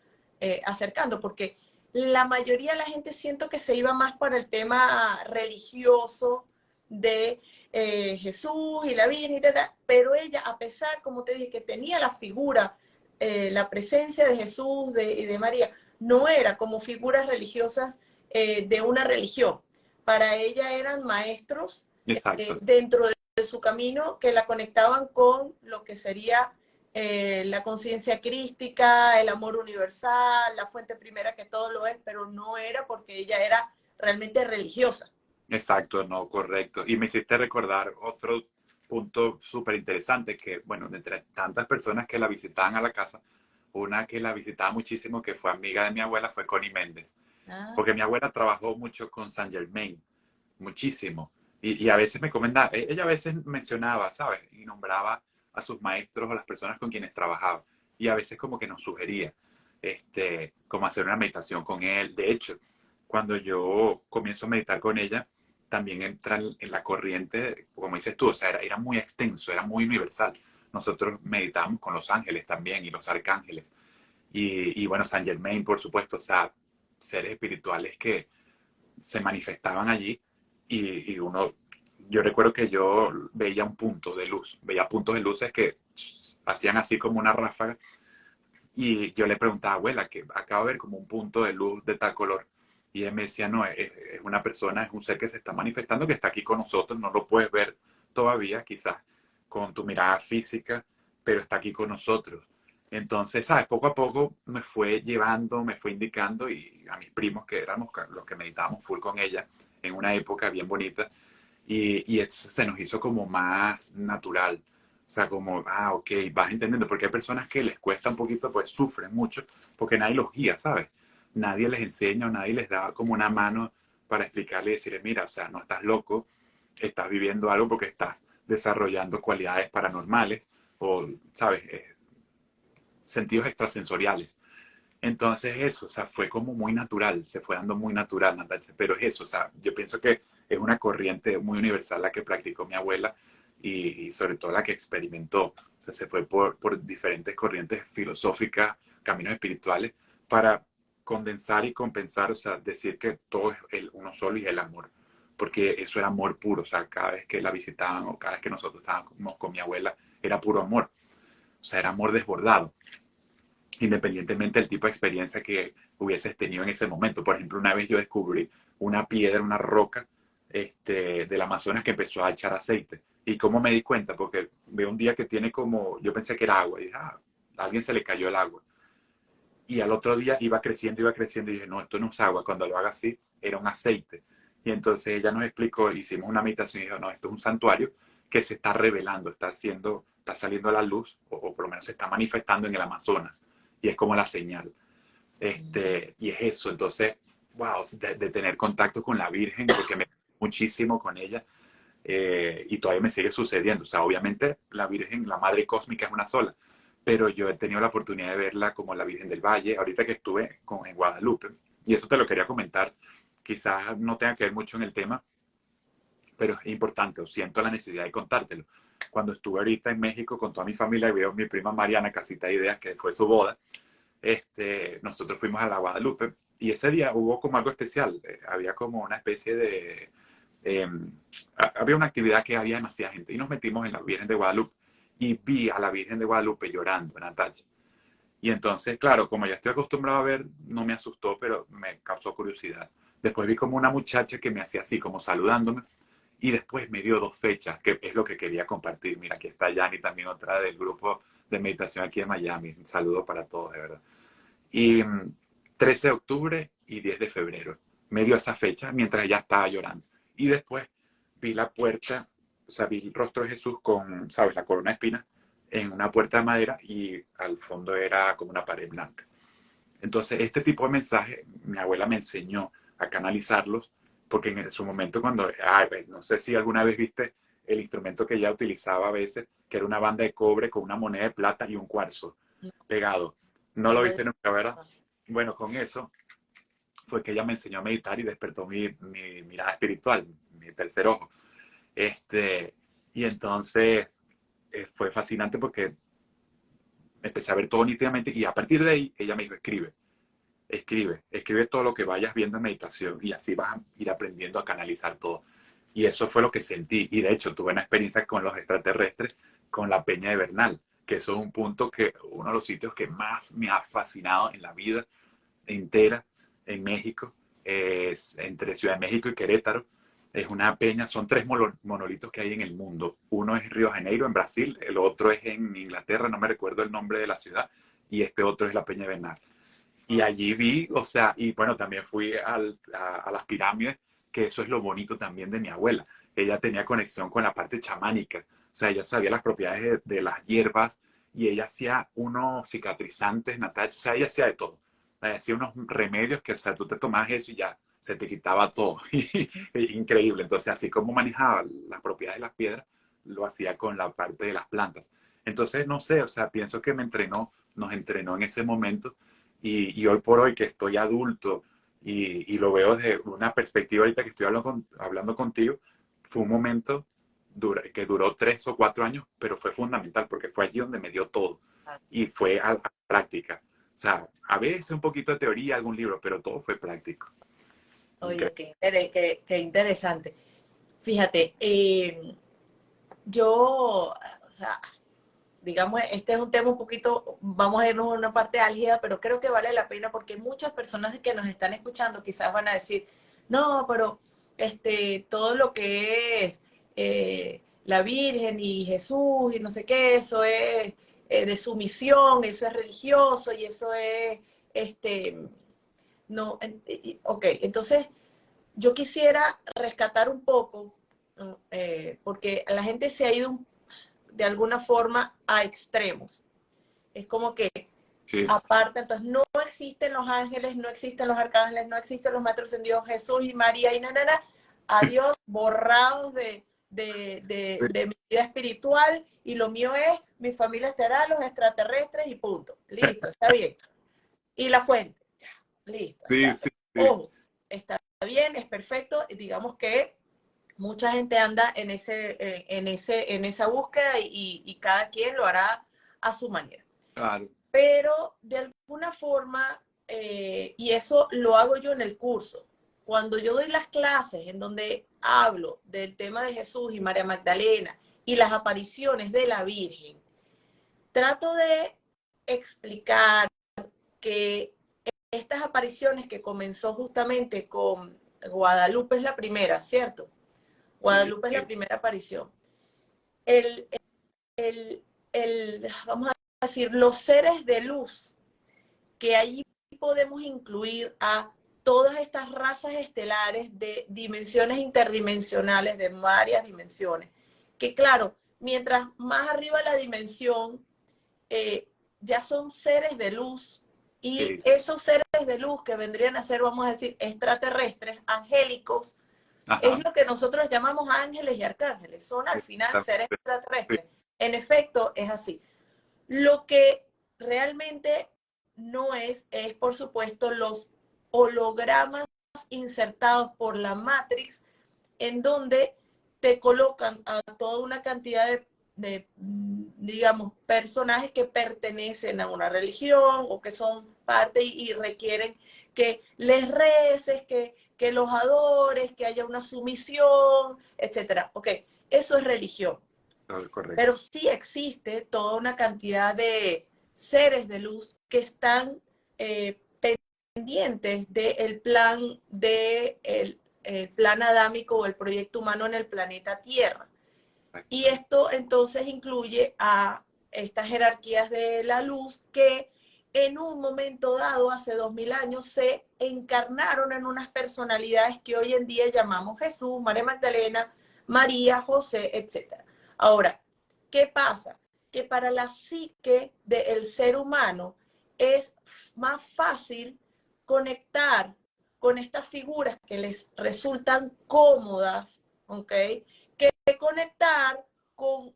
acercando, porque la mayoría de la gente siento que se iba más para el tema religioso de Jesús y la Virgen, y tal, pero ella, a pesar, como te dije, que tenía la figura, la presencia de Jesús y de María, no era como figuras religiosas de una religión. Para ella eran maestros exacto. dentro de su camino que la conectaban con lo que sería la conciencia crística, el amor universal, la fuente primera que todo lo es, pero no era porque ella era realmente religiosa. Exacto, no, correcto. Y me hiciste recordar otro punto súper interesante que, bueno, entre tantas personas que la visitaban a la casa, una que la visitaba muchísimo, que fue amiga de mi abuela, fue Connie Méndez. Ah, Porque mi abuela trabajó mucho con Saint Germain, muchísimo. Y a veces me comentaba, ella a veces mencionaba, ¿sabes? Y nombraba a sus maestros o las personas con quienes trabajaba. Y a veces como que nos sugería, como hacer una meditación con él. De hecho, cuando yo comienzo a meditar con ella, también entra en la corriente, como dices tú, o sea, era muy extenso, era muy universal. Nosotros meditábamos con los ángeles también y los arcángeles. Y bueno, Saint Germain, por supuesto, o sea, seres espirituales que se manifestaban allí y uno, yo recuerdo que yo veía un punto de luz, veía puntos de luces que hacían así como una ráfaga y yo le preguntaba, abuela, que acaba de ver como un punto de luz de tal color. Y él me decía, no, es una persona, es un ser que se está manifestando, que está aquí con nosotros, no lo puedes ver todavía, quizás con tu mirada física, pero está aquí con nosotros. Entonces, ¿sabes? Poco a poco me fue llevando, me fue indicando y a mis primos, que éramos los que meditábamos full con ella, en una época bien bonita, y eso se nos hizo como más natural. O sea, como, ok, vas entendiendo, porque hay personas que les cuesta un poquito, pues sufren mucho, porque nadie los guía, ¿sabes? Nadie les enseña o nadie les da como una mano para explicarle y decirle, mira, o sea, no estás loco, estás viviendo algo porque estás desarrollando cualidades paranormales o, ¿sabes? Sentidos extrasensoriales. Entonces eso, o sea, fue como muy natural, se fue dando muy natural, Natacha, pero es eso, o sea, yo pienso que es una corriente muy universal la que practicó mi abuela y sobre todo la que experimentó, o sea, se fue por diferentes corrientes filosóficas, caminos espirituales, para condensar y compensar, o sea, decir que todo es el uno solo y el amor, porque eso era amor puro, o sea, cada vez que la visitaban o cada vez que nosotros estábamos con mi abuela, era puro amor, o sea, era amor desbordado independientemente del tipo de experiencia que hubieses tenido en ese momento. Por ejemplo, una vez yo descubrí una piedra, una roca del Amazonas que empezó a echar aceite. ¿Y cómo me di cuenta? Porque veo un día que tiene como, yo pensé que era agua, y dije, a alguien se le cayó el agua. Y al otro día iba creciendo, y dije, no, esto no es agua, cuando lo haga así, era un aceite. Y entonces ella nos explicó, hicimos una meditación y dijo, no, esto es un santuario que se está revelando, está saliendo a la luz, o por lo menos se está manifestando en el Amazonas y es como la señal. Y es eso, entonces, wow, de tener contacto con la Virgen, porque me muchísimo con ella y todavía me sigue sucediendo. O sea, obviamente la Virgen, la Madre Cósmica es una sola, pero yo he tenido la oportunidad de verla como la Virgen del Valle, ahorita que estuve en Guadalupe, y eso te lo quería comentar, quizás no tenga que ver mucho en el tema, pero es importante, siento la necesidad de contártelo. Cuando estuve ahorita en México con toda mi familia y veo a mi prima Mariana, Casita de Ideas, que fue su boda, nosotros fuimos a la Guadalupe y ese día hubo como algo especial. Había como una especie eh, había una actividad que había demasiada gente y nos metimos en la Virgen de Guadalupe y vi a la Virgen de Guadalupe llorando, Natacha. Y entonces, claro, como ya estoy acostumbrado a ver, no me asustó, pero me causó curiosidad. Después vi como una muchacha que me hacía así, como saludándome, y después me dio dos fechas, que es lo que quería compartir. Mira, aquí está Yani, también otra del grupo de meditación aquí en Miami. Un saludo para todos, de verdad. Y 13 de octubre y 10 de febrero. Me dio esa fecha mientras ella estaba llorando. Y después vi la puerta, o sea, vi el rostro de Jesús con, ¿sabes?, la corona de espinas en una puerta de madera y al fondo era como una pared blanca. Entonces, este tipo de mensajes, mi abuela me enseñó a canalizarlos, porque en su momento cuando, no sé si alguna vez viste el instrumento que ella utilizaba a veces, que era una banda de cobre con una moneda de plata y un cuarzo pegado. No No lo me viste nunca, ¿verdad? Bueno, con eso fue que ella me enseñó a meditar y despertó mi mirada espiritual, mi tercer ojo. Y entonces fue fascinante porque empecé a ver todo nítidamente y a partir de ahí ella me dijo, escribe todo lo que vayas viendo en meditación y así vas a ir aprendiendo a canalizar todo. Y eso fue lo que sentí. Y de hecho tuve una experiencia con los extraterrestres, con la Peña de Bernal, que eso es un punto que, uno de los sitios que más me ha fascinado en la vida entera en México, es entre Ciudad de México y Querétaro. Es una peña, son tres monolitos que hay en el mundo. Uno es Río de Janeiro, en Brasil, el otro es en Inglaterra, no me recuerdo el nombre de la ciudad, y este otro es la Peña de Bernal. Y allí vi, o sea, y bueno, también fui a las pirámides, que eso es lo bonito también de mi abuela. Ella tenía conexión con la parte chamánica, o sea, ella sabía las propiedades de las hierbas y ella hacía unos cicatrizantes, Natacha, o sea, ella hacía de todo. Ella hacía unos remedios que, o sea, tú te tomabas eso y ya se te quitaba todo. Increíble. Entonces, así como manejaba las propiedades de las piedras, lo hacía con la parte de las plantas. Entonces, no sé, o sea, pienso que nos entrenó en ese momento y hoy por hoy que estoy adulto y lo veo desde una perspectiva ahorita que estoy hablando contigo, fue un momento que duró 3 o 4 años, pero fue fundamental porque fue allí donde me dio todo y fue a la práctica. O sea, a veces un poquito de teoría, algún libro, pero todo fue práctico. Oye, qué interesante. Fíjate, yo, o sea, digamos, este es un tema un poquito, vamos a irnos a una parte álgida, pero creo que vale la pena porque muchas personas que nos están escuchando quizás van a decir, no, pero todo lo que es la Virgen y Jesús y no sé qué, eso es de sumisión, eso es religioso y eso es, no, ok, entonces yo quisiera rescatar un poco, ¿no? Porque la gente se ha ido de alguna forma a extremos. Es como que Sí, aparte, entonces no existen los ángeles, no existen los arcángeles, no existen los maestros en Dios, Jesús y María y nada, adiós, borrados de mi vida espiritual y lo mío es, mi familia estará, los extraterrestres y punto. Listo, está bien. Y la fuente, ya, listo, sí, está. sí, sí. Ojo, está bien, es perfecto, digamos que mucha gente anda en esa búsqueda y cada quien lo hará a su manera. Claro. Pero de alguna forma, y eso lo hago yo en el curso, cuando yo doy las clases en donde hablo del tema de Jesús y María Magdalena y las apariciones de la Virgen, trato de explicar que estas apariciones que comenzó justamente con Guadalupe es la primera, ¿cierto? Sí, Guadalupe es la primera aparición. El, el, vamos a decir, los seres de luz, que allí podemos incluir a todas estas razas estelares de dimensiones interdimensionales, de varias dimensiones, que claro, mientras más arriba la dimensión, ya son seres de luz y sí. esos seres de luz que vendrían a ser, vamos a decir, extraterrestres, angélicos, es Ajá. lo que nosotros llamamos ángeles y arcángeles. Son al final seres Sí, extraterrestres. En efecto, es así. Lo que realmente no es por supuesto, los hologramas insertados por la Matrix, en donde te colocan a toda una cantidad digamos, personajes que pertenecen a una religión o que son parte y requieren que les reces, que que los adores, que haya una sumisión, etcétera. Ok, eso es religión. Correcto. Pero sí existe toda una cantidad de seres de luz que están pendientes del plan el plan adámico o el proyecto humano en el planeta Tierra. Y esto entonces incluye a estas jerarquías de la luz que en un momento dado, hace 2000 años, se encarnaron en unas personalidades que hoy en día llamamos Jesús, María Magdalena, María, José, etc. Ahora, ¿qué pasa? Que para la psique del ser humano es más fácil conectar con estas figuras que les resultan cómodas, ¿ok? Que conectar con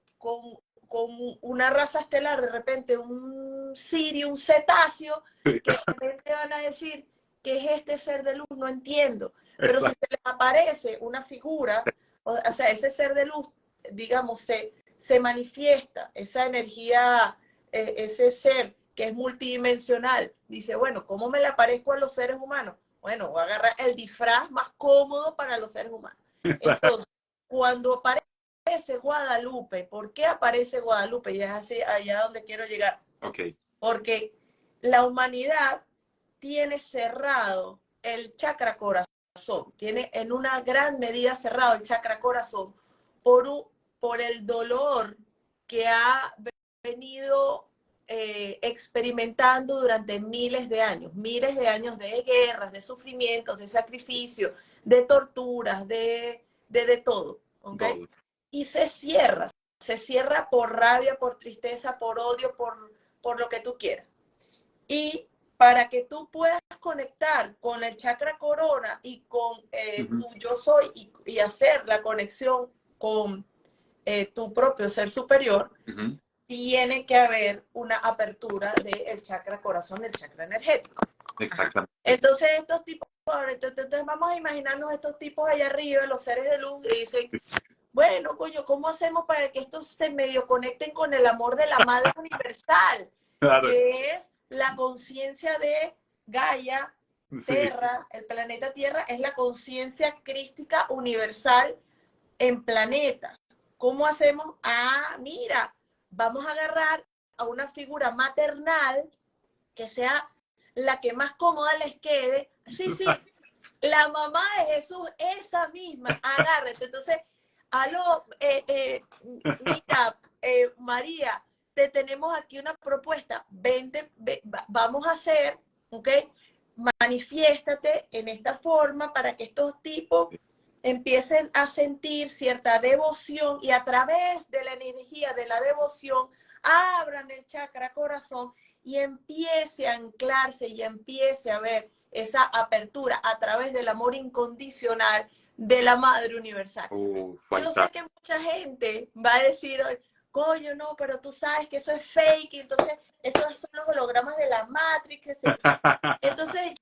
una raza estelar, de repente un sirio, un cetáceo, que de repente van a decir que es este ser de luz, no entiendo. Pero si se les aparece una figura, o sea, ese ser de luz, digamos, se manifiesta, esa energía, ese ser que es multidimensional, dice, bueno, ¿cómo me le aparezco a los seres humanos? Bueno, voy a agarrar el disfraz más cómodo para los seres humanos. Entonces, cuando aparece Guadalupe, ¿por qué aparece Guadalupe? Y es así, allá donde quiero llegar. Okay. Porque la humanidad tiene cerrado el chakra corazón, tiene en una gran medida cerrado el chakra corazón por el dolor que ha venido experimentando durante miles de años de guerras, de sufrimientos, de sacrificio, de torturas, de todo, ¿ok? Todo. Y se cierra por rabia, por tristeza, por odio, por lo que tú quieras. Y para que tú puedas conectar con el chakra corona y con tu yo soy y hacer la conexión con tu propio ser superior, tiene que haber una apertura del chakra corazón, del chakra energético. Exactamente. Entonces estos tipos, entonces vamos a imaginarnos estos tipos allá arriba, los seres de luz, y dicen, bueno, coño, ¿cómo hacemos para que estos se medio conecten con el amor de la Madre Universal? Claro. Que es la conciencia de Gaia, Terra, el planeta Tierra, es la conciencia crística universal en planeta. ¿Cómo hacemos? Ah, mira, vamos a agarrar a una figura maternal que sea la que más cómoda les quede. Sí, sí, la mamá de Jesús, esa misma, agárrate. Entonces, aló, mira, María, te tenemos aquí una propuesta. Vente, vamos a hacer, ¿ok? Manifiéstate en esta forma para que estos tipos empiecen a sentir cierta devoción y a través de la energía de la devoción abran el chakra corazón y empiece a anclarse y empiece a ver esa apertura a través del amor incondicional de la Madre Universal. Yo sé que mucha gente va a decir, coño, no, pero tú sabes que eso es fake, y entonces esos son los hologramas de la Matrix. Entonces,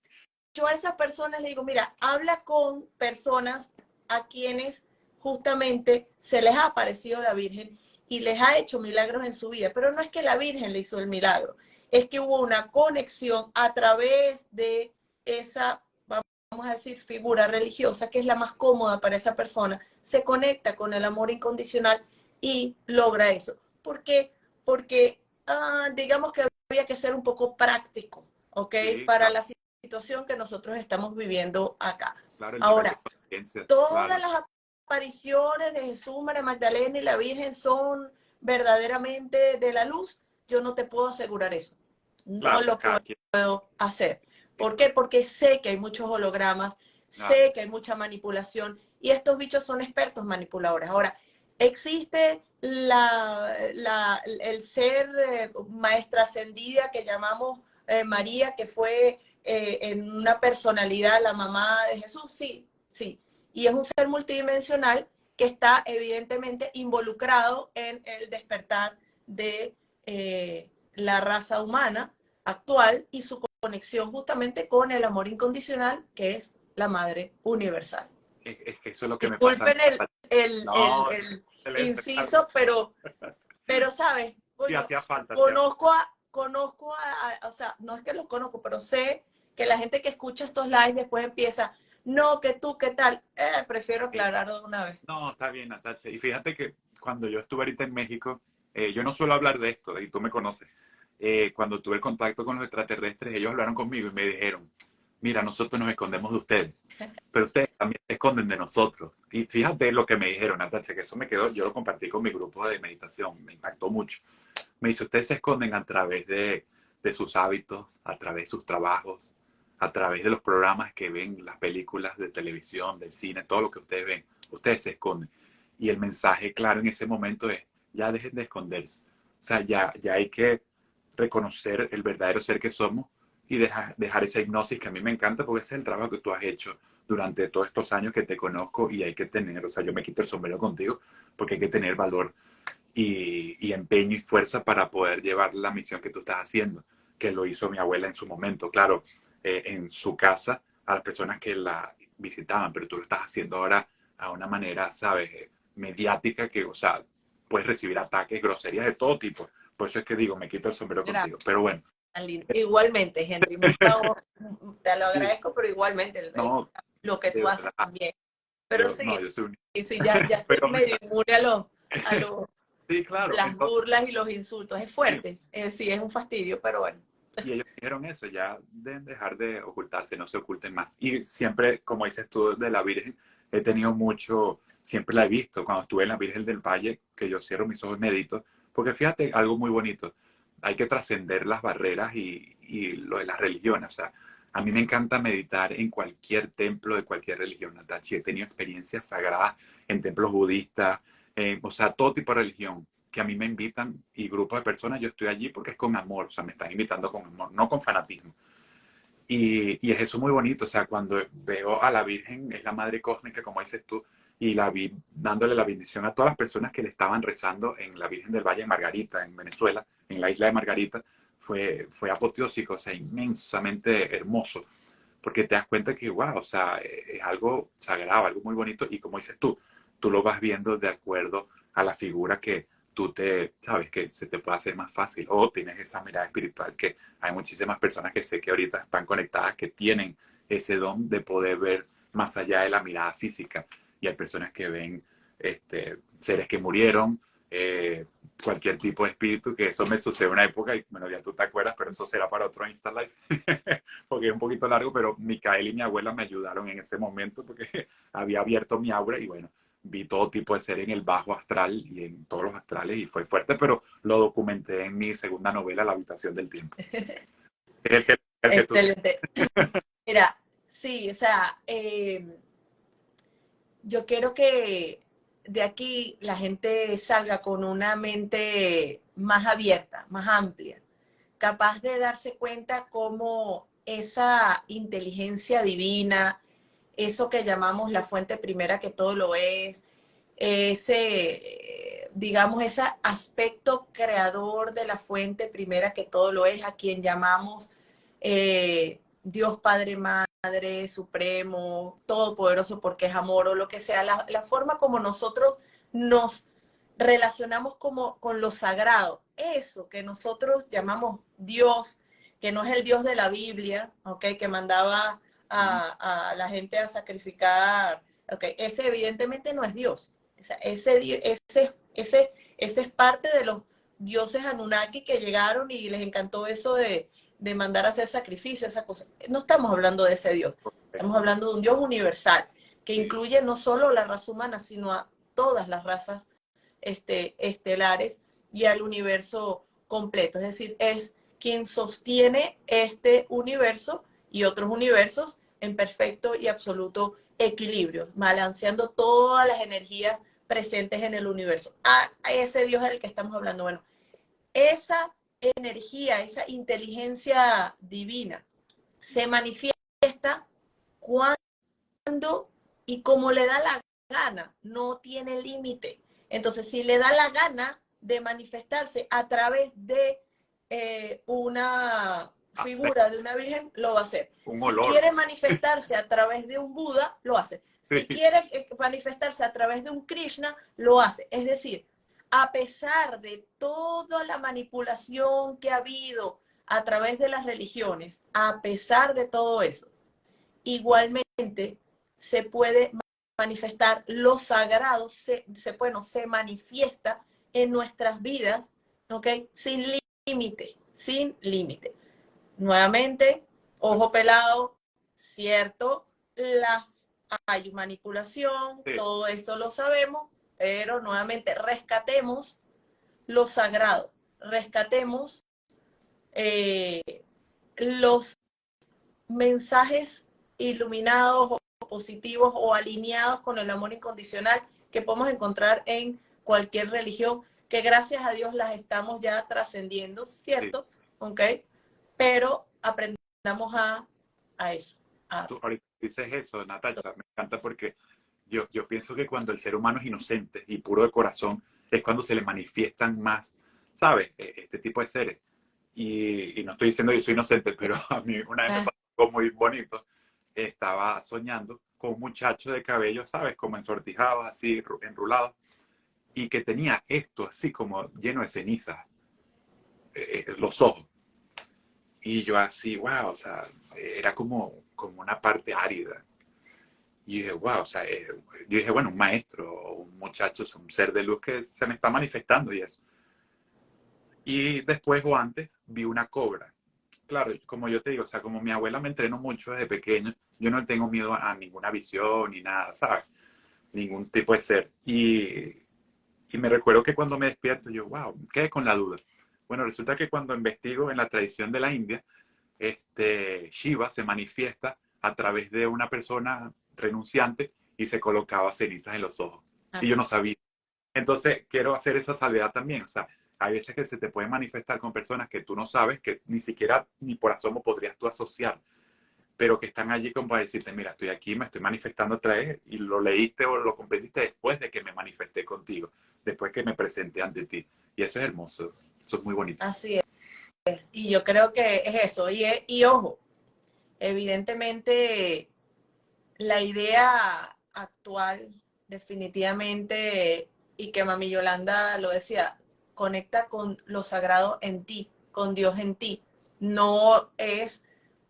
yo a esas personas le digo, mira, habla con personas a quienes justamente se les ha aparecido la Virgen y les ha hecho milagros en su vida, pero no es que la Virgen le hizo el milagro, es que hubo una conexión a través de esa, vamos a decir, figura religiosa, que es la más cómoda para esa persona, se conecta con el amor incondicional y logra eso. ¿Por qué? Porque digamos que había que ser un poco práctico, ¿ok? Sí, para la situación que nosotros estamos viviendo acá. Claro, ahora, todas las apariciones de Jesús, María Magdalena y la Virgen son verdaderamente de la luz. Yo no te puedo asegurar eso. No lo puedo hacer. ¿Por qué? Porque sé que hay muchos hologramas, sé que hay mucha manipulación y estos bichos son expertos manipuladores. Ahora, existe el ser maestra ascendida que llamamos María, que fue en una personalidad la mamá de Jesús, sí, sí. Y es un ser multidimensional que está evidentemente involucrado en el despertar de la raza humana actual y su conexión justamente con el amor incondicional que es la Madre Universal. Es que eso es lo que disculpen me pasa. el inciso, pero ¿sabes? Sí, hacía falta. Conozco o sea, no es que los conozco, pero sé que la gente que escucha estos lives después empieza, no, que tú, ¿qué tal? Prefiero aclararlo de una vez. No, está bien, Natacha. Y fíjate que cuando yo estuve ahorita en México, yo no suelo hablar de esto, y tú me conoces. Cuando tuve el contacto con los extraterrestres, ellos hablaron conmigo y me dijeron, mira, nosotros nos escondemos de ustedes, pero ustedes también se esconden de nosotros. Y fíjate lo que me dijeron, Natacha, que eso me quedó, yo lo compartí con mi grupo de meditación, me impactó mucho. Me dice, ustedes se esconden a través de sus hábitos, a través de sus trabajos, a través de los programas que ven, las películas de televisión, del cine, todo lo que ustedes ven. Ustedes se esconden. Y el mensaje claro en ese momento es, ya dejen de esconderse. O sea, ya hay que reconocer el verdadero ser que somos y dejar esa hipnosis que a mí me encanta porque ese es el trabajo que tú has hecho durante todos estos años que te conozco y hay que tener, o sea, yo me quito el sombrero contigo porque hay que tener valor y empeño y fuerza para poder llevar la misión que tú estás haciendo, que lo hizo mi abuela en su momento, claro, en su casa, a las personas que la visitaban, pero tú lo estás haciendo ahora a una manera, ¿sabes? Mediática, que, o sea, puedes recibir ataques, groserías de todo tipo. Por eso es que digo, me quito el sombrero Gracias. contigo. Pero bueno. Igualmente, Henry, muy favor, te lo Sí, agradezco, pero igualmente no, lo que de tú haces verdad, también. Pero sí, no, yo soy un... sí, ya estoy Pero medio inmune a sí, claro, las entonces, burlas y los insultos. Es sí, fuerte, sí, es un fastidio, pero bueno. y ellos dijeron eso, ya deben dejar de ocultarse, no se oculten más. Y siempre, como dices tú, de la Virgen, he tenido mucho, siempre la he visto cuando estuve en la Virgen del Valle, que yo cierro mis ojos y medito, porque fíjate, algo muy bonito, hay que trascender las barreras y lo de las religiones. O sea, a mí me encanta meditar en cualquier templo de cualquier religión, Natachi. He tenido experiencias sagradas en templos budistas, o sea, todo tipo de religión que a mí me invitan y grupos de personas, yo estoy allí porque es con amor, o sea, me están invitando con amor, no con fanatismo. Y es eso muy bonito, o sea, cuando veo a la Virgen, es la Madre Cósmica, como dices tú, y la vi dándole la bendición a todas las personas que le estaban rezando en la Virgen del Valle en Margarita, en Venezuela, en la isla de Margarita, fue apoteósico, o sea, inmensamente hermoso, porque te das cuenta que, wow, o sea, es algo sagrado, algo muy bonito, y como dices tú lo vas viendo de acuerdo a la figura que tú sabes que se te puede hacer más fácil, o tienes esa mirada espiritual que hay muchísimas personas que sé que ahorita están conectadas, que tienen ese don de poder ver más allá de la mirada física, y hay personas que ven seres que murieron, cualquier tipo de espíritu, que eso me sucedió en una época, y bueno, ya tú te acuerdas, pero eso será para otro Insta Live, porque es un poquito largo, pero Micael y mi abuela me ayudaron en ese momento, porque había abierto mi aura, y bueno, vi todo tipo de seres en el bajo astral y en todos los astrales, y fue fuerte, pero lo documenté en mi segunda novela, La habitación del tiempo. Es el que tú... Excelente. Mira, sí, o sea, yo quiero que de aquí la gente salga con una mente más abierta, más amplia, capaz de darse cuenta cómo esa inteligencia divina, eso que llamamos la fuente primera que todo lo es, digamos, ese aspecto creador de la fuente primera que todo lo es, a quien llamamos Dios Padre, Madre, Supremo, Todopoderoso porque es amor o lo que sea, la forma como nosotros nos relacionamos como con lo sagrado, eso que nosotros llamamos Dios, que no es el Dios de la Biblia, ¿okay? Que mandaba a la gente a sacrificar, ¿okay? Ese evidentemente no es Dios. O sea, ese es parte de los dioses Anunnaki que llegaron y les encantó eso de mandar a hacer sacrificio, esa cosa. No estamos hablando de ese Dios, estamos hablando de un Dios universal que Sí, incluye no solo la raza humana, sino a todas las razas estelares y al universo completo. Es decir, es quien sostiene este universo y otros universos en perfecto y absoluto equilibrio, balanceando todas las energías presentes en el universo. A ese Dios es el que estamos hablando. Bueno, esa energía, esa inteligencia divina se manifiesta cuando y como le da la gana, no tiene límite. Entonces, si le da la gana de manifestarse a través de una hacer figura de una virgen, lo va a hacer. un Si olor. quiere manifestarse a través de un Buda, lo hace. Si Sí, quiere manifestarse a través de un Krishna, lo hace. Es decir, a pesar de toda la manipulación que ha habido a través de las religiones, a pesar de todo eso, igualmente se puede manifestar lo sagrado, se manifiesta en nuestras vidas, ¿ok? Sin límite, sin límite. Nuevamente, ojo pelado, cierto, hay manipulación, Sí, todo eso lo sabemos, pero nuevamente rescatemos lo sagrado, rescatemos los mensajes iluminados o positivos o alineados con el amor incondicional que podemos encontrar en cualquier religión, que gracias a Dios las estamos ya trascendiendo, sí. ¿cierto? ¿Ok? Pero aprendamos a eso. Tú ahorita dices eso, Natacha, me encanta porque yo pienso que cuando el ser humano es inocente y puro de corazón, es cuando se le manifiestan más, ¿sabes? Este tipo de seres. Y no estoy diciendo que yo soy inocente, pero a mí una vez me pasó algo muy bonito. Estaba soñando con un muchacho de cabello, ¿sabes? Como ensortijados, así, enrulados, y que tenía esto así como lleno de cenizas, los ojos. Y yo así, wow, o sea, era como una parte árida. Y dije, wow, o sea, yo dije, bueno, un maestro, un muchacho, un ser de luz que se me está manifestando y eso. Y después o antes vi una cobra. Claro, como yo te digo, o sea, como mi abuela me entrenó mucho desde pequeño, yo no tengo miedo a ninguna visión ni nada, ¿sabes? Ningún tipo de ser. Y me recuerdo que cuando me despierto, yo, wow, quedé con la duda. Bueno, resulta que cuando investigo en la tradición de la India, Shiva se manifiesta a través de una persona renunciante y se colocaba cenizas en los ojos. Y yo no sabía. Entonces, quiero hacer esa salvedad también. O sea, hay veces que se te puede manifestar con personas que tú no sabes, que ni siquiera ni por asomo podrías tú asociar, pero que están allí como para decirte, mira, estoy aquí, me estoy manifestando otra vez, y lo leíste o lo comprendiste después de que me manifesté contigo, después que me presenté ante ti. Y eso es hermoso, eso es muy bonito. Así es. Y yo creo que es eso. Y ojo, evidentemente la idea actual definitivamente, y que Mami Yolanda lo decía, conecta con lo sagrado en ti, con Dios en ti. No es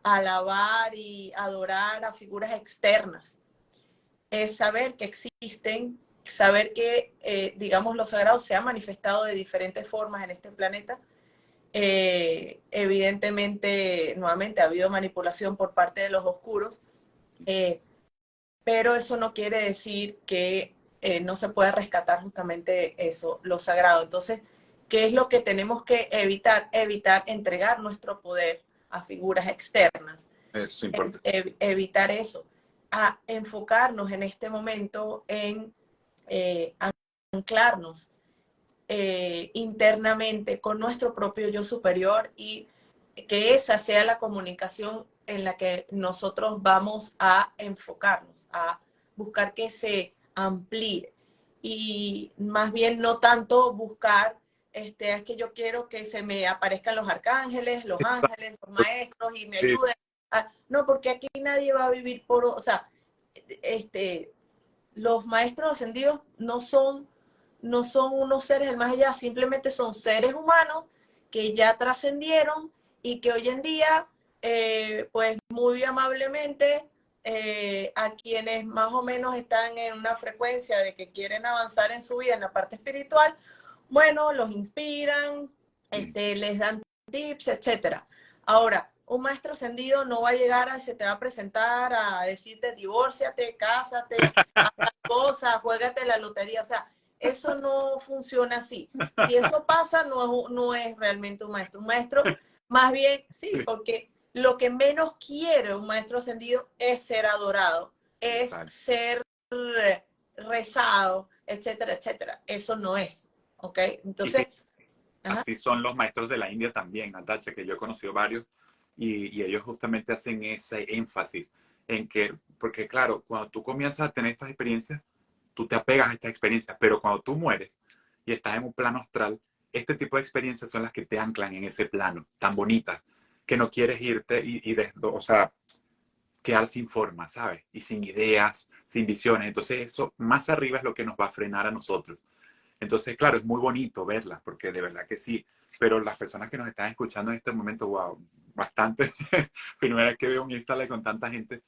alabar y adorar a figuras externas. Es saber que existen, saber que, digamos, lo sagrado se ha manifestado de diferentes formas en este planeta. Evidentemente, nuevamente, ha habido manipulación por parte de los oscuros, pero eso no quiere decir que no se pueda rescatar justamente eso, lo sagrado. Entonces, ¿qué es lo que tenemos que evitar? Evitar entregar nuestro poder a figuras externas. Es importante. Evitar eso, a enfocarnos en este momento en anclarnos internamente con nuestro propio yo superior, y que esa sea la comunicación en la que nosotros vamos a enfocarnos, a buscar que se amplíe, y más bien no tanto buscar, es que yo quiero que se me aparezcan los arcángeles, los ángeles, los maestros y me Sí, ayuden. No, porque aquí nadie va a vivir o sea, los maestros ascendidos no son unos seres del más allá, simplemente son seres humanos que ya trascendieron y que hoy en día, pues muy amablemente, a quienes más o menos están en una frecuencia de que quieren avanzar en su vida en la parte espiritual, bueno, los inspiran, sí. les dan tips, etcétera. Ahora, un maestro ascendido no va a llegar se te va a presentar a decirte divórciate, cásate, cosa, juégate la lotería, o sea, eso no funciona así. Si eso pasa, no es realmente un maestro. Un maestro, más bien, sí, porque lo que menos quiere un maestro ascendido es ser adorado, es Exacto. ser rezado, etcétera, etcétera. Eso no es, ¿ok? Y Entonces, fíjate, ajá, así son los maestros de la India también, Natacha, que yo he conocido varios, y ellos justamente hacen ese énfasis en que, porque claro, cuando tú comienzas a tener estas experiencias, tú te apegas a estas experiencias, pero cuando tú mueres y estás en un plano astral, este tipo de experiencias son las que te anclan en ese plano, tan bonitas, que no quieres irte o sea, quedar sin forma, ¿sabes? Y sin ideas, sin visiones. Entonces eso más arriba es lo que nos va a frenar a nosotros. Entonces, claro, es muy bonito verlas, porque de verdad que sí, pero las personas que nos están escuchando en este momento, wow, bastante, primera vez que veo un Instagram con tanta gente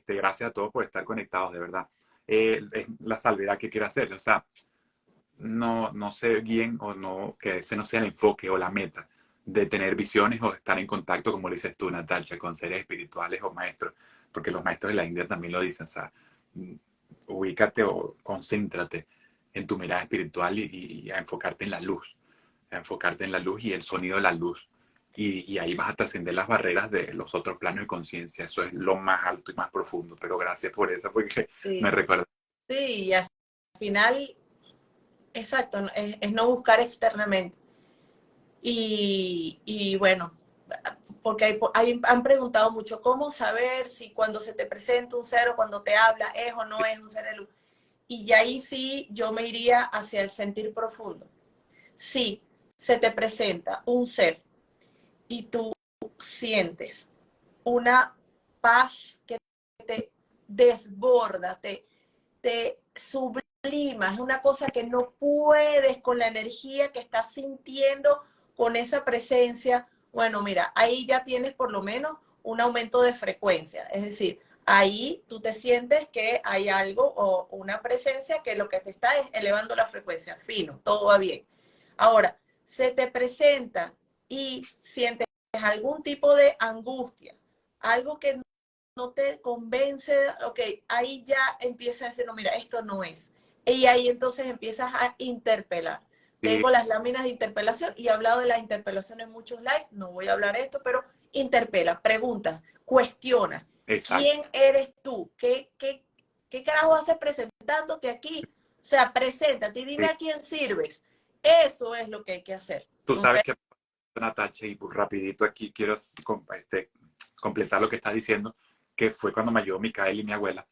Gracias a todos por estar conectados, de verdad. Es la salvedad que quiero hacer. O sea, no se guíen o no, que ese no sea el enfoque o la meta de tener visiones o estar en contacto, como dices tú, Natacha, con seres espirituales o maestros, porque los maestros de la India también lo dicen. O sea, ubícate o concéntrate en tu mirada espiritual y a enfocarte en la luz, a enfocarte en la luz y el sonido de la luz. Y ahí vas a trascender las barreras de los otros planos de conciencia. Eso es lo más alto y más profundo. Pero gracias por eso, porque me Sí, recuerda. sí, y al final, exacto, es no buscar externamente. Y bueno, porque han preguntado mucho, ¿cómo saber si cuando se te presenta un ser o cuando te habla es o no es un ser de luz? Y ya ahí sí yo me iría hacia el sentir profundo. Si se te presenta un ser y tú sientes una paz que te desborda, te sublima, es una cosa que no puedes con la energía que estás sintiendo con esa presencia. Bueno, mira, ahí ya tienes por lo menos un aumento de frecuencia, es decir, ahí tú te sientes que hay algo o una presencia que lo que te está es elevando la frecuencia, fino, todo va bien. Ahora, se te presenta y sientes algún tipo de angustia, algo que no te convence, ok, ahí ya empieza a decir, no, mira, esto no es. Y ahí entonces empiezas a interpelar. Sí, Tengo las láminas de interpelación y he hablado de la interpelación en muchos lives, no voy a hablar de esto, pero interpela, pregunta, cuestiona. exacto. ¿Quién eres tú? ¿Qué carajo haces presentándote aquí? O sea, preséntate y dime Sí. a quién sirves. Eso es lo que hay que hacer. Tú ¿Okay? sabes que, Natacha, y pues rapidito aquí quiero completar lo que estás diciendo, que fue cuando me ayudó Micael y mi abuela.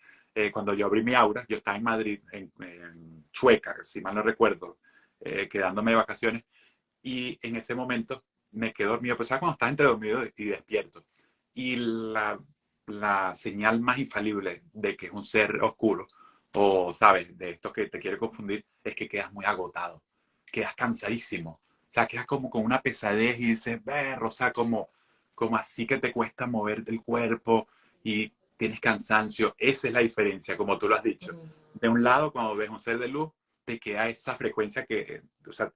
Cuando yo abrí mi aura, yo estaba en Madrid, en Chueca, si mal no recuerdo, quedándome de vacaciones, y en ese momento me quedé dormido, pues ¿sabes cuando estás entre dormido y despierto? Y la señal más infalible de que es un ser oscuro, o sabes, de esto que te quiere confundir, es que quedas muy agotado, quedas cansadísimo. O sea, quedas como con una pesadez y dices, ver, o sea, como así que te cuesta mover el cuerpo y tienes cansancio. Esa es la diferencia, como tú lo has dicho. De un lado, cuando ves un ser de luz, te queda esa frecuencia que, o sea,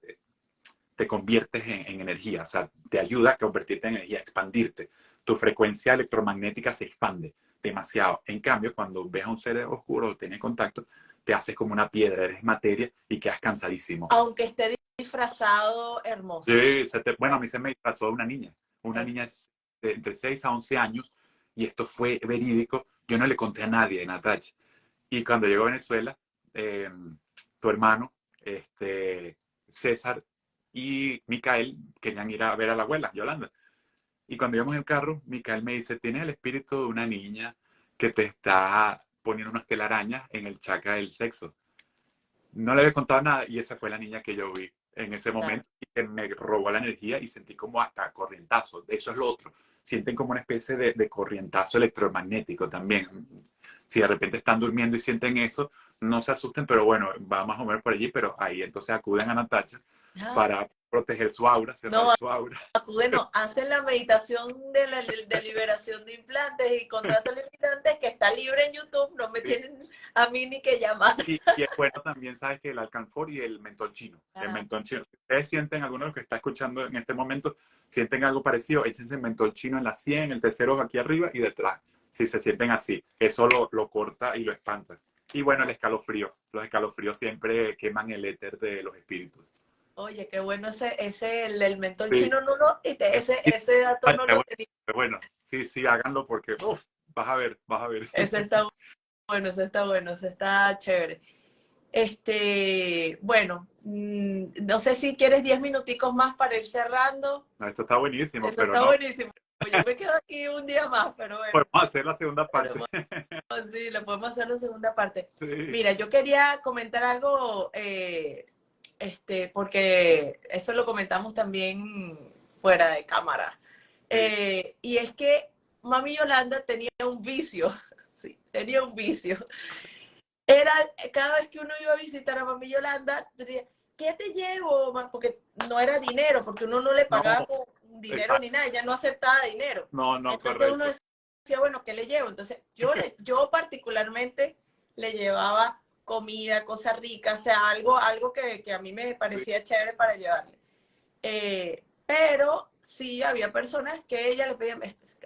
te conviertes en energía, o sea, te ayuda a convertirte en energía, a expandirte. Tu frecuencia electromagnética se expande demasiado. En cambio, cuando ves a un ser oscuro o tienes contacto, te haces como una piedra, eres materia y quedas cansadísimo. Aunque esté disfrazado, hermoso. Sí, bueno, a mí se me pasó una niña de entre 6 a 11 años, y esto fue verídico. Yo no le conté a nadie, Natacha. Y cuando llegó a Venezuela, eh, tu hermano, César y Micael querían ir a ver a la abuela, Yolanda. Y cuando íbamos en el carro, Micael me dice, tienes el espíritu de una niña que te está poniendo unas telarañas en el chakra del sexo. No le había contado nada y esa fue la niña que yo vi en ese Claro. momento y que me robó la energía y sentí como hasta corrientazo. Eso es lo otro. Sienten como una especie de corrientazo electromagnético también. Si de repente están durmiendo y sienten eso, no se asusten, pero bueno, va más o menos por allí, pero ahí entonces acuden a Natacha Ah, para proteger su aura, cerrar no, su aura. bueno, hacen la meditación de liberación de implantes y contratos limitantes que está libre en YouTube, no me tienen a mí ni que llamar. Y es bueno también, sabes, que el alcanfor y el mentol chino. El Ah, mentol chino. Si ustedes sienten, alguno de los que está escuchando en este momento, sienten algo parecido, échense el mentol chino en la 100, el tercero aquí arriba y detrás. Si se sienten así, eso lo corta y lo espanta. Y bueno, el escalofrío. Los escalofríos siempre queman el éter de los espíritus. oye, qué bueno el mentol Sí, chino, no, no, ese dato no lo tenía. bueno, sí, sí, háganlo porque uf, vas a ver, vas a ver. Ese está bueno, ese está bueno, ese está chévere. Bueno, no sé si quieres 10 minuticos más para ir cerrando. No, esto está buenísimo, Eso pero está no, buenísimo. Yo me quedo aquí un día más, pero bueno, podemos hacer la segunda parte. pero sí, le podemos hacer la segunda parte. Sí, Mira, yo quería comentar algo, porque eso lo comentamos también fuera de cámara. sí. Y es que Mami Yolanda tenía un vicio, sí, tenía un vicio. Era cada vez que uno iba a visitar a Mami Yolanda, diría, ¿qué te llevo? Porque no era dinero, porque uno no le No, pagaba con dinero exacto. ni nada, ella no aceptaba dinero. No, no, Entonces uno correcto. decía, bueno, ¿qué le llevo? Entonces, yo particularmente le llevaba comida, cosas ricas, o sea, algo que a mí me parecía chévere para llevarle. Pero sí había personas que ella le pedía,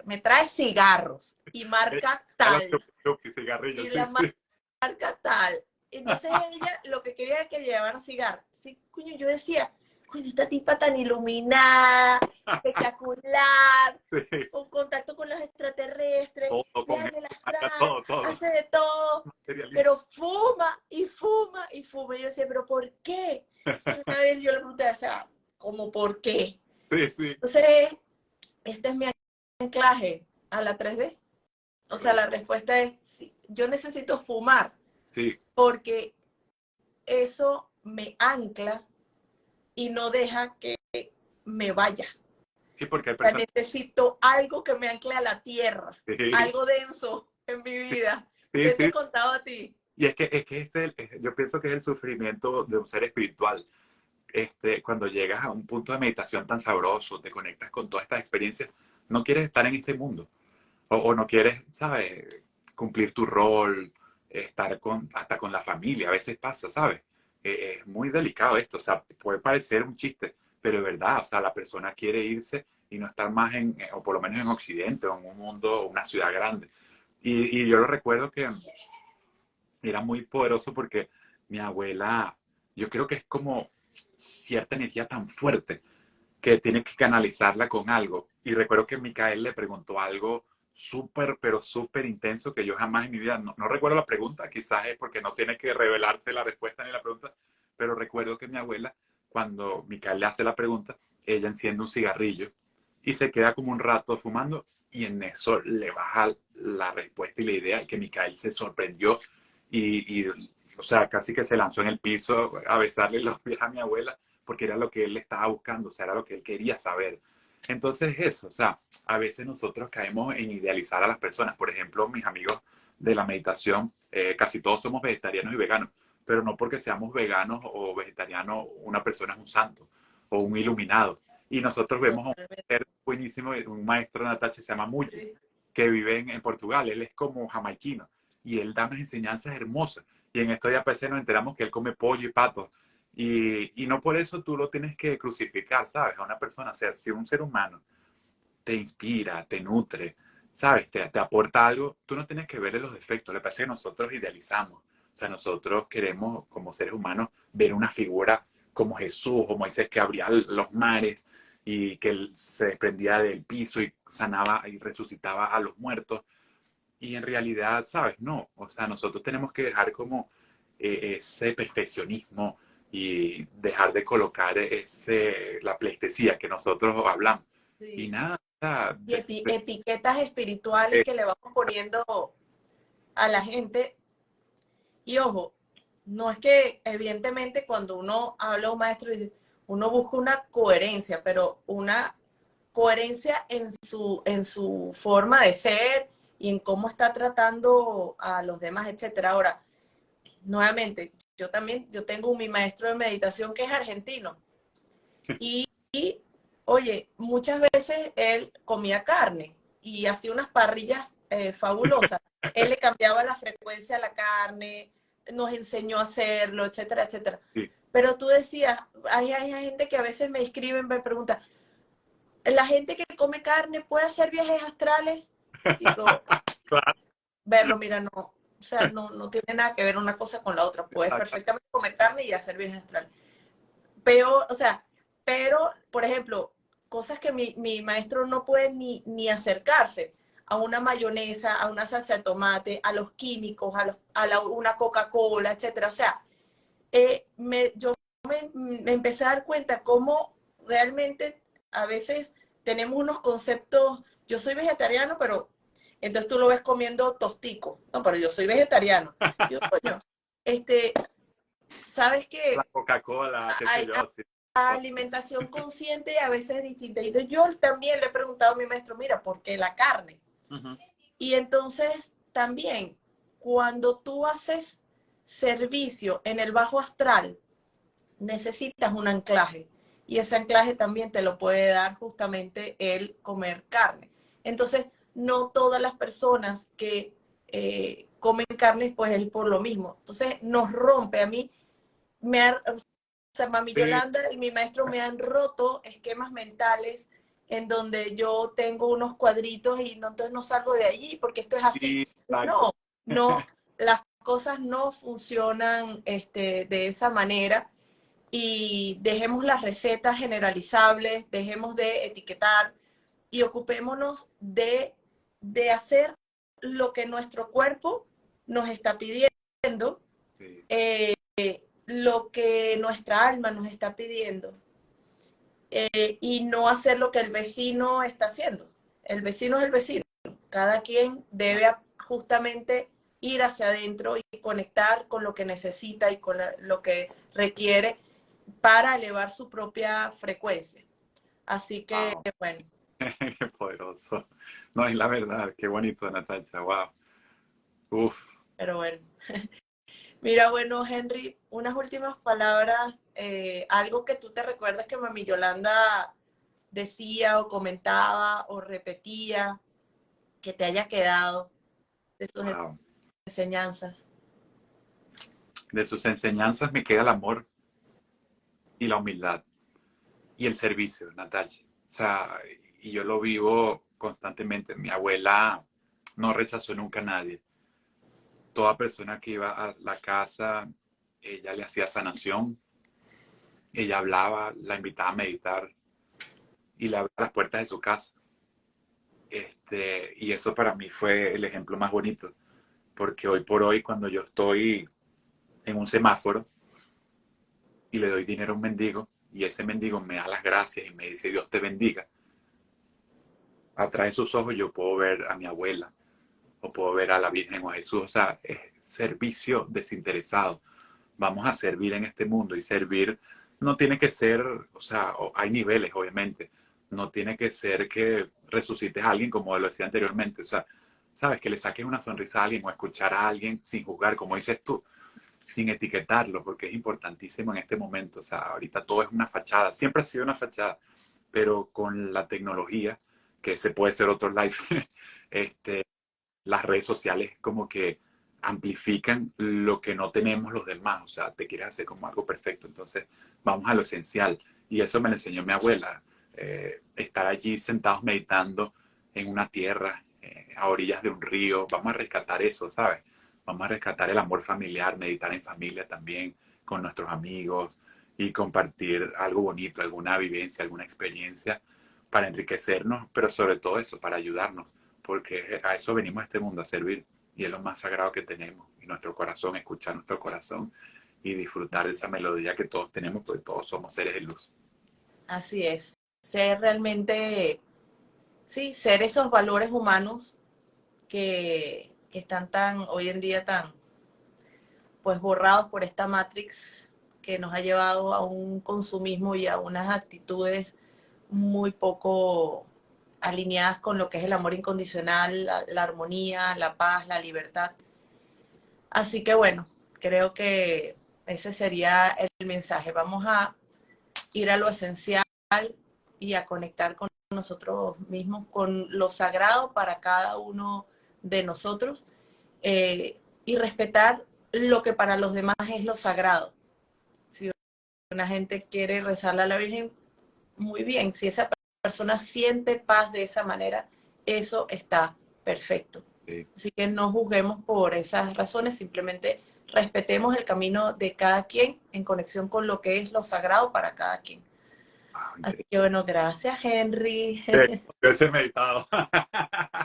me trae cigarros y marca A los tal, cigarrillos, y sí, la sí. marca tal. Entonces ella lo que quería era que llevaran cigarros. Sí, coño, yo decía, coño, esta tipa tan iluminada, espectacular, Sí. con contacto con los extraterrestres, Todo con viaja él, en el marca astral, todo, todo. hace de todo, Materializa. pero fuma y fuma y fuma. Y yo decía, ¿pero por qué? Entonces una vez yo le pregunté, o sea, ¿cómo por qué? Sí, sí. Entonces, este es mi anclaje a la 3D. O sea, la Correcto. respuesta es, sí, yo necesito fumar Sí, porque eso me ancla y no deja que me vaya. sí, porque hay O sea, personas. necesito algo que me ancle a la tierra, Sí, algo denso en mi vida. sí, ¿Qué te he sí. contado a ti? Y es que yo pienso que es el sufrimiento de un ser espiritual. Cuando llegas a un punto de meditación tan sabroso, te conectas con todas estas experiencias, no quieres estar en este mundo. O no quieres, ¿sabes? Cumplir tu rol, estar hasta con la familia, a veces pasa, ¿sabes? Es muy delicado esto, o sea, puede parecer un chiste, pero es verdad, o sea, la persona quiere irse y no estar más o por lo menos en Occidente, o en un mundo, una ciudad grande. Y yo lo recuerdo que era muy poderoso porque mi abuela, yo creo que es como cierta energía tan fuerte que tienes que canalizarla con algo. Y recuerdo que Micael le preguntó algo súper, pero súper intenso que yo jamás en mi vida, no recuerdo la pregunta, quizás es porque no tiene que revelarse la respuesta ni la pregunta, pero recuerdo que mi abuela, cuando Micael le hace la pregunta, ella enciende un cigarrillo y se queda como un rato fumando y en eso le baja la respuesta y la idea y que Micael se sorprendió y o sea, casi que se lanzó en el piso a besarle los pies a mi abuela porque era lo que él estaba buscando, o sea, era lo que él quería saber. Entonces eso, o sea, a veces nosotros caemos en idealizar a las personas. Por ejemplo, mis amigos de la meditación, casi todos somos vegetarianos y veganos, pero no porque seamos veganos o vegetarianos una persona es un santo o un iluminado. Y nosotros vemos a un Totalmente. ser buenísimo, un maestro natal que se llama Muji, Sí. que vive en Portugal, él es como jamaiquino y él da unas enseñanzas hermosas. Y en estos días pues, nos enteramos que él come pollo y patos y no por eso tú lo tienes que crucificar, ¿sabes? A una persona, o sea, si un ser humano te inspira, te nutre, ¿sabes? Te aporta algo, tú no tienes que verle los defectos. Lo que pasa es que nosotros idealizamos. O sea, nosotros queremos, como seres humanos, ver una figura como Jesús o Moisés que abría los mares y que él se desprendía del piso y sanaba y resucitaba a los muertos. Y en realidad, ¿sabes? No. O sea, nosotros tenemos que dejar como ese perfeccionismo y dejar de colocar la pleitesía que nosotros hablamos. Y Sí. nada, o sea, Y etiquetas espirituales que le vamos poniendo a la gente. Y ojo, no es que evidentemente cuando uno habla a un maestro, uno busca una coherencia, pero una coherencia en su forma de ser y en cómo está tratando a los demás, etcétera. Ahora, nuevamente, yo tengo mi maestro de meditación que es argentino y oye, muchas veces él comía carne y hacía unas parrillas fabulosas. Él le cambiaba la frecuencia a la carne, nos enseñó a hacerlo, etcétera, etcétera. sí, Pero tú decías, hay gente que a veces me escribe, me pregunta, ¿la gente que come carne puede hacer viajes astrales? Digo, claro, verlo, mira, no, o sea, no tiene nada que ver una cosa con la otra. Puedes exacto. perfectamente comer carne y hacer viajes astrales. Peor, o sea, pero, por ejemplo, cosas que mi maestro no puede ni acercarse a una mayonesa, a una salsa de tomate, a los químicos, una Coca-Cola, etcétera. O sea, yo me empecé a dar cuenta cómo realmente a veces tenemos unos conceptos, yo soy vegetariano, pero entonces tú lo ves comiendo tostico, no, pero yo soy vegetariano. Yo, coño, este, sabes La que Coca-Cola, qué sé hay yo, sí. alimentación consciente a veces es distinta. Y yo también le he preguntado a mi maestro, mira, ¿por qué la carne? Ujú. Y entonces también, cuando tú haces servicio en el bajo astral, necesitas un anclaje. Y ese anclaje también te lo puede dar justamente el comer carne. Entonces, no todas las personas que comen carne, pues es por lo mismo. Entonces nos rompe. A mí, o sea, Mami Yolanda y mi maestro me han roto esquemas mentales en donde yo tengo unos cuadritos y no, entonces no salgo de allí porque esto es así. No, no, las cosas no funcionan de esa manera y dejemos las recetas generalizables, dejemos de etiquetar y ocupémonos de hacer lo que nuestro cuerpo nos está pidiendo, lo que nuestra alma nos está pidiendo, y no hacer lo que el vecino está haciendo. El vecino es el vecino. Cada quien debe justamente ir hacia adentro y conectar con lo que necesita y con lo que requiere para elevar su propia frecuencia. Así que, Wow. bueno. Qué poderoso. No, es la verdad, qué bonito, Natacha, wow. Uf. Pero bueno. Mira, bueno, Henry, unas últimas palabras, algo que tú te recuerdas que Mami Yolanda decía o comentaba o repetía, que te haya quedado de sus Wow. enseñanzas. De sus enseñanzas me queda el amor y la humildad y el servicio, Natalia. O sea, y yo lo vivo constantemente. Mi abuela no rechazó nunca a nadie. Toda persona que iba a la casa, ella le hacía sanación, ella hablaba, la invitaba a meditar y le abría las puertas de su casa. Y eso para mí fue el ejemplo más bonito, porque hoy por hoy cuando yo estoy en un semáforo y le doy dinero a un mendigo y ese mendigo me da las gracias y me dice Dios te bendiga, a través de sus ojos yo puedo ver a mi abuela o puedo ver a la Virgen o a Jesús. O sea, es servicio desinteresado. Vamos a servir en este mundo y servir no tiene que ser, o sea, hay niveles obviamente, no tiene que ser que resucites a alguien como lo decía anteriormente, o sea, sabes, que le saques una sonrisa a alguien o escuchar a alguien sin juzgar, como dices tú, sin etiquetarlo, porque es importantísimo en este momento. O sea, ahorita todo es una fachada, siempre ha sido una fachada, pero con la tecnología, que ese puede ser otro live, las redes sociales como que amplifican lo que no tenemos los demás. O sea, te quieres hacer como algo perfecto. Entonces, vamos a lo esencial. Y eso me lo enseñó mi abuela. Estar allí sentados meditando en una tierra, a orillas de un río. Vamos a rescatar eso, ¿sabes? Vamos a rescatar el amor familiar, meditar en familia también, con nuestros amigos y compartir algo bonito, alguna vivencia, alguna experiencia para enriquecernos, pero sobre todo eso, para ayudarnos, porque a eso venimos a este mundo, a servir, y es lo más sagrado que tenemos, y nuestro corazón, escuchar nuestro corazón y disfrutar de esa melodía que todos tenemos, porque todos somos seres de luz. Así es. Ser realmente, sí, ser esos valores humanos que están tan, hoy en día tan, pues borrados por esta Matrix que nos ha llevado a un consumismo y a unas actitudes muy poco alineadas con lo que es el amor incondicional, la armonía, la paz, la libertad. Así que bueno, creo que ese sería el mensaje. Vamos a ir a lo esencial y a conectar con nosotros mismos, con lo sagrado para cada uno de nosotros, y respetar lo que para los demás es lo sagrado. Si una gente quiere rezarle a la Virgen, muy bien. Si esa persona siente paz de esa manera, eso está perfecto. Sí. Así que no juzguemos por esas razones, simplemente respetemos el camino de cada quien en conexión con lo que es lo sagrado para cada quien. Así que bueno, gracias, Henry. Ese meditado.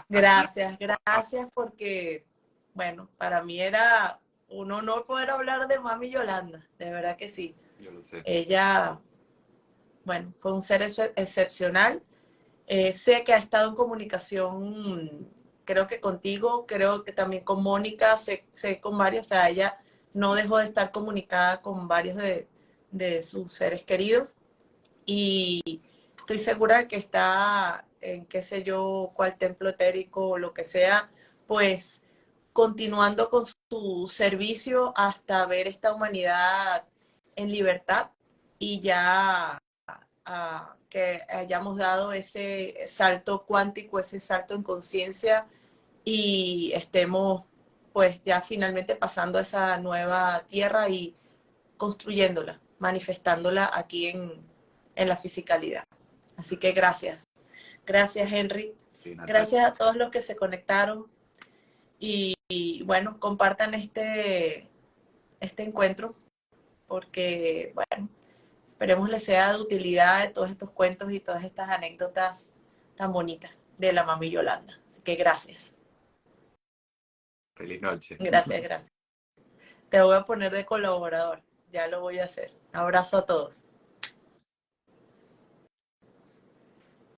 Gracias porque, bueno, para mí era un honor poder hablar de Mami Yolanda, de verdad que sí. Yo lo sé. Ella, bueno, fue un ser excepcional. Sé que ha estado en comunicación, creo que contigo, creo que también con Mónica, sé con varios, o sea, ella no dejó de estar comunicada con varios de sus seres queridos y estoy segura de que está en qué sé yo, cuál templo etérico o lo que sea, pues continuando con su servicio hasta ver esta humanidad en libertad y ya que hayamos dado ese salto cuántico, ese salto en conciencia y estemos pues ya finalmente pasando a esa nueva tierra y construyéndola, manifestándola aquí en la fisicalidad. Así que gracias. Gracias, Henry. Sí, Natalia. Gracias a todos los que se conectaron y bueno, compartan este encuentro porque, bueno, esperemos les sea de utilidad de todos estos cuentos y todas estas anécdotas tan bonitas de la mami Yolanda. Así que gracias. Feliz noche. Gracias, gracias. Te voy a poner de colaborador. Ya lo voy a hacer. Abrazo a todos.